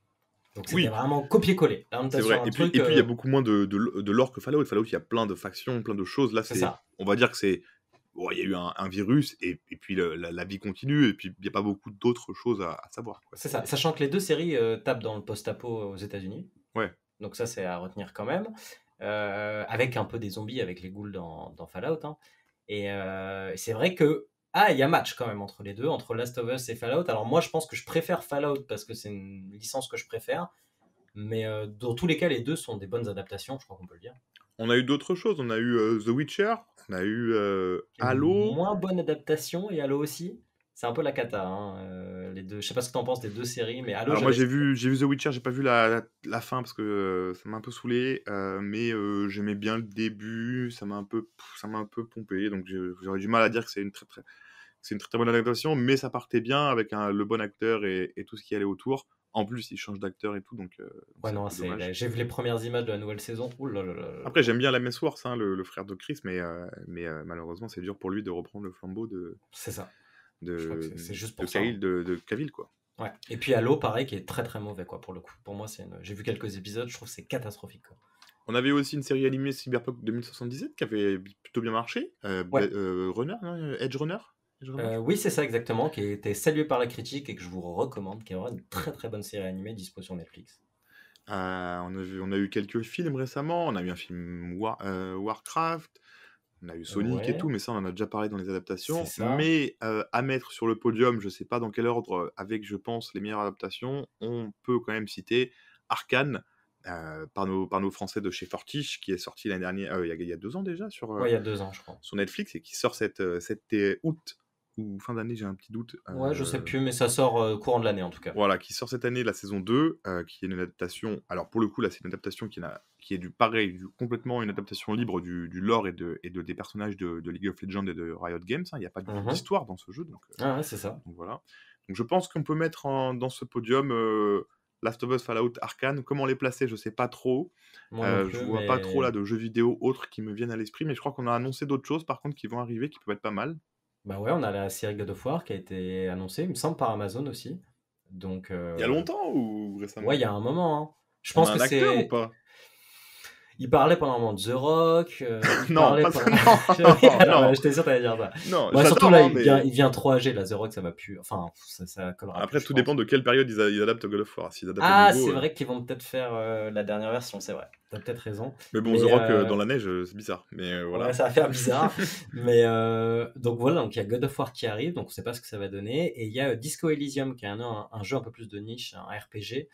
Donc c'était Oui. vraiment copier-coller. Là, on était C'est sur vrai. un Et puis truc. il y a beaucoup moins de lore que Fallout. Fallout, il y a plein de factions, plein de choses. Là, C'est ça. on va dire que c'est. Bon, il y a eu un virus et puis la vie continue et puis il n'y a pas beaucoup d'autres choses à savoir. Quoi. C'est ça. Sachant que les deux séries tapent dans le post-apo aux États-Unis. Ouais. Donc ça, c'est à retenir quand même. Avec un peu des zombies, avec les ghouls dans Fallout. Hein. Et c'est vrai que il y a match quand même entre les deux, entre Last of Us et Fallout. Alors moi, je pense que je préfère Fallout parce que c'est une licence que je préfère. Mais dans tous les cas, les deux sont des bonnes adaptations, je crois qu'on peut le dire. On a eu d'autres choses. On a eu The Witcher, on a eu Halo. Moins bonne adaptation et Halo aussi. C'est un peu la cata, hein, les deux. Je sais pas ce que t'en penses des deux séries, mais Halo. Alors moi j'ai vu The Witcher, j'ai pas vu la fin parce que ça m'a un peu saoulé, mais j'aimais bien le début, ça m'a un peu pompé, donc j'aurais du mal à dire que c'est une très très bonne adaptation, mais ça partait bien avec le bon acteur et tout ce qui allait autour. En plus, il change d'acteur et tout, donc ouais, non, j'ai vu les premières images de la nouvelle saison. Ouh là là là. Après, j'aime bien la Hemsworth, hein, le frère de Chris, mais malheureusement, c'est dur pour lui de reprendre le flambeau c'est ça. C'est juste pour de ça. De Cavill, quoi. Ouais. Et puis Halo, pareil, qui est très très mauvais, quoi, pour le coup. Pour moi, j'ai vu quelques épisodes, je trouve que c'est catastrophique, quoi. On avait aussi une série animée Cyberpunk 2077 qui avait plutôt bien marché. Ouais. Edge Runner. Oui, c'est ça exactement, qui a été salué par la critique et que je vous recommande, qui est vraiment une très très bonne série animée dispo sur Netflix. On a eu quelques films récemment. On a eu un film Warcraft. On a eu Sonic et tout, mais ça on en a déjà parlé dans les adaptations. Mais à mettre sur le podium, je sais pas dans quel ordre, avec je pense les meilleures adaptations, on peut quand même citer Arcane, par nos Français de chez Fortiche, qui est sorti l'année dernière, il y a 2 ans déjà il y a 2 ans je crois. Sur Netflix et qui sort cet août ou fin d'année, j'ai un petit doute. Ouais, je sais plus, mais ça sort courant de l'année en tout cas. Voilà, qui sort cette année, la saison 2, qui est une adaptation. Alors pour le coup, là, c'est une adaptation qui est complètement une adaptation libre du lore et des personnages de League of Legends et de Riot Games. Il n'y a pas du tout d'histoire dans ce jeu. Donc, ouais, c'est ça. Donc voilà. Donc je pense qu'on peut mettre dans ce podium Last of Us, Fallout, Arcane. Comment les placer, je sais pas trop. Je vois pas trop là de jeux vidéo autres qui me viennent à l'esprit, mais je crois qu'on a annoncé d'autres choses par contre qui vont arriver, qui peuvent être pas mal. Bah ouais, on a la série God of War qui a été annoncée, il me semble par Amazon aussi. Donc, il y a longtemps ou récemment? Ouais, il y a un moment. Hein. Je pense On a que un acteur c'est... ou pas? Il parlait pendant un moment de The Rock. Il Non, parlait pas pendant... ça, Alors, non. j'étais sûr que t'allais dire ça. Non, Bah, surtout j'adore, là, hein, mais il devient trop âgé, là, The Rock, ça va plus... Enfin, ça collera après, plus, je tout pense. dépend de quelle période ils adaptent God of War. S'ils adaptent Ah, au nouveau, c'est vrai qu'ils vont peut-être faire la dernière version, c'est vrai. T'as peut-être raison. Mais bon, Mais, The Rock dans la neige, c'est bizarre. Mais voilà. Ouais, ça va faire bizarre. Mais donc voilà, donc il y a God of War qui arrive, donc on sait pas ce que ça va donner. Et il y a Disco Elysium, qui est un jeu un peu plus de niche, un RPG,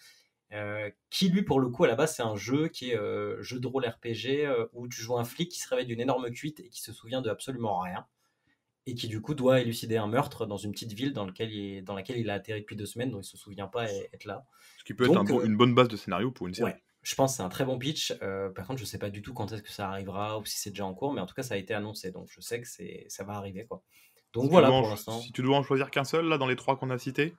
qui lui, pour le coup, à la base, c'est un jeu qui est jeu de rôle RPG, où tu joues un flic qui se réveille d'une énorme cuite et qui se souvient de absolument rien. Et qui du coup doit élucider un meurtre dans une petite ville dans laquelle il a atterri depuis 2 semaines, donc il se souvient pas être là. Ce qui peut Donc, être une bonne base de scénario pour une série. Ouais, je pense que c'est un très bon pitch. Par contre, je sais pas du tout quand est-ce que ça arrivera ou si c'est déjà en cours, mais en tout cas, ça a été annoncé, donc je sais que ça va arriver, quoi. Donc voilà pour l'instant. Si tu dois en choisir qu'un seul, là, dans les 3 qu'on a cités,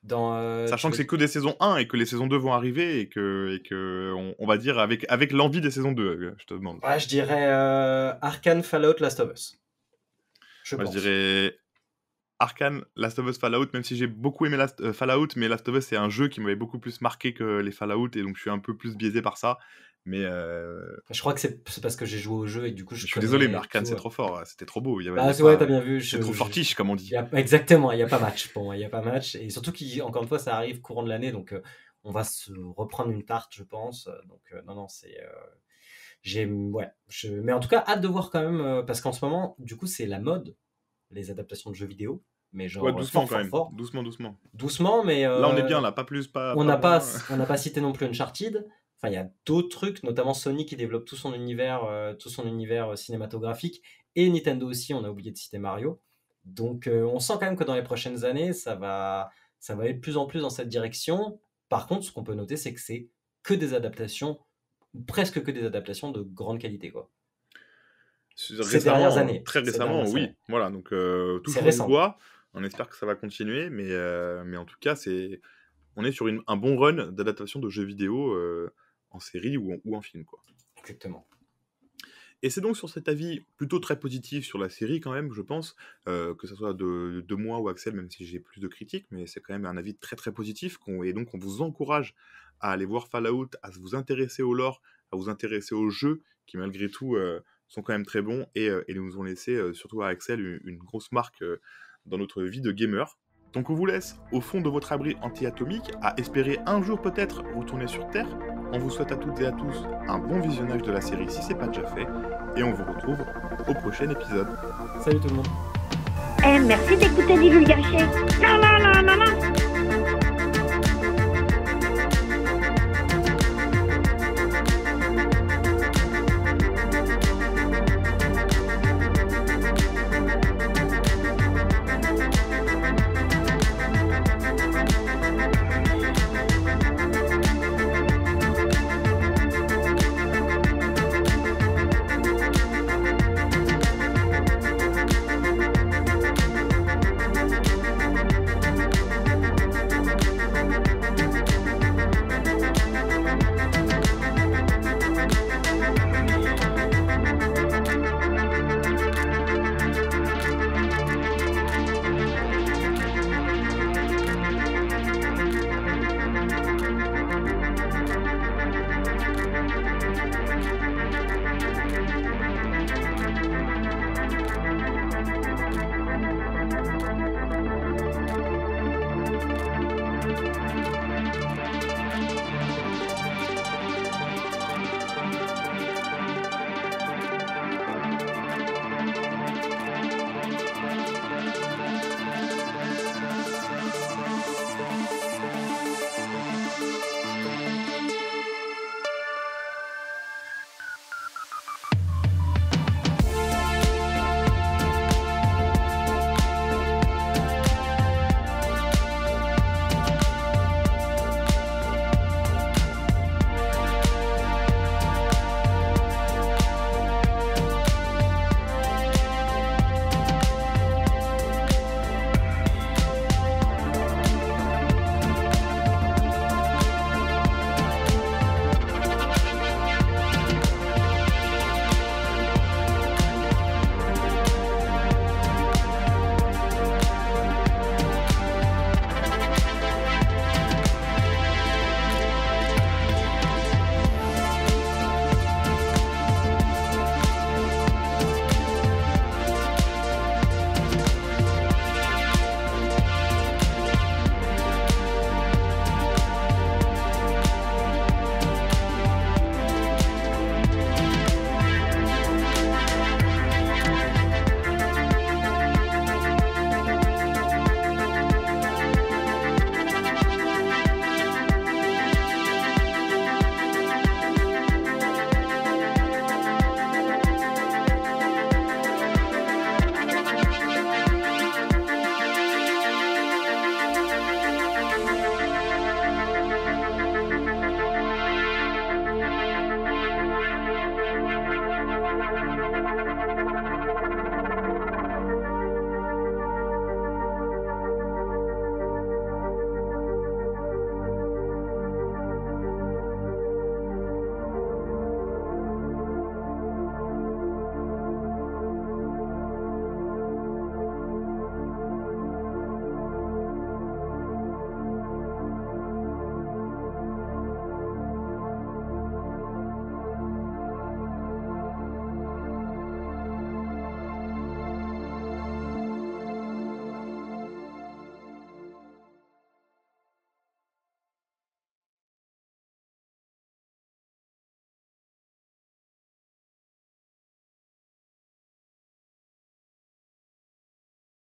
sachant tu que c'est que des saisons 1 et que les saisons 2 vont arriver et que on va dire avec l'envie des saisons 2, je te demande. Ouais, je dirais Arcane, Fallout, Last of Us. Je dirais Arcane, Last of Us, Fallout, même si j'ai beaucoup aimé Fallout, mais Last of Us c'est un jeu qui m'avait beaucoup plus marqué que les Fallout et donc je suis un peu plus biaisé par ça. Mais je crois que c'est parce que j'ai joué au jeu et du coup je suis désolé, mais Arcane c'est trop fort, c'était trop beau. Ouais, t'as bien vu. C'est trop fortiche, comme on dit. Exactement, il n'y a pas match pour moi, il n'y a pas match. Et surtout qu'encore une fois, ça arrive courant de l'année, donc on va se reprendre une tarte, je pense. Donc non, c'est... Mais en tout cas, hâte de voir quand même, parce qu'en ce moment, du coup, c'est la mode, les adaptations de jeux vidéo. Mais genre, ouais, doucement fort, quand même. fort. Doucement, mais... là, on est bien, là, pas plus, pas... On n'a pas cité non plus Uncharted. Enfin, il y a d'autres trucs, notamment Sony qui développe tout son univers cinématographique, et Nintendo aussi, on a oublié de citer Mario. Donc, on sent quand même que dans les prochaines années, ça va aller de plus en plus dans cette direction. Par contre, ce qu'on peut noter, c'est que c'est que des adaptations, presque que des adaptations de grande qualité, quoi. Ces dernières années. Très récemment, oui. Années. Voilà, donc toujours du bois. On espère que ça va continuer, mais en tout cas, on est sur un bon run d'adaptation de jeux vidéo en série ou en film, quoi. Exactement. Et c'est donc sur cet avis plutôt très positif sur la série quand même, je pense, que ce soit de moi ou Axel, même si j'ai plus de critiques, mais c'est quand même un avis très très positif, et donc on vous encourage à aller voir Fallout, à vous intéresser au lore, à vous intéresser aux jeux, qui malgré tout sont quand même très bons, et nous ont laissé, surtout à Axel, une grosse marque dans notre vie de gamer. Donc on vous laisse au fond de votre abri anti-atomique, à espérer un jour peut-être retourner sur Terre. On vous souhaite à toutes et à tous un bon visionnage de la série si c'est pas déjà fait, et on vous retrouve au prochain épisode. Salut tout le monde. Merci d'écouter Divulgacher.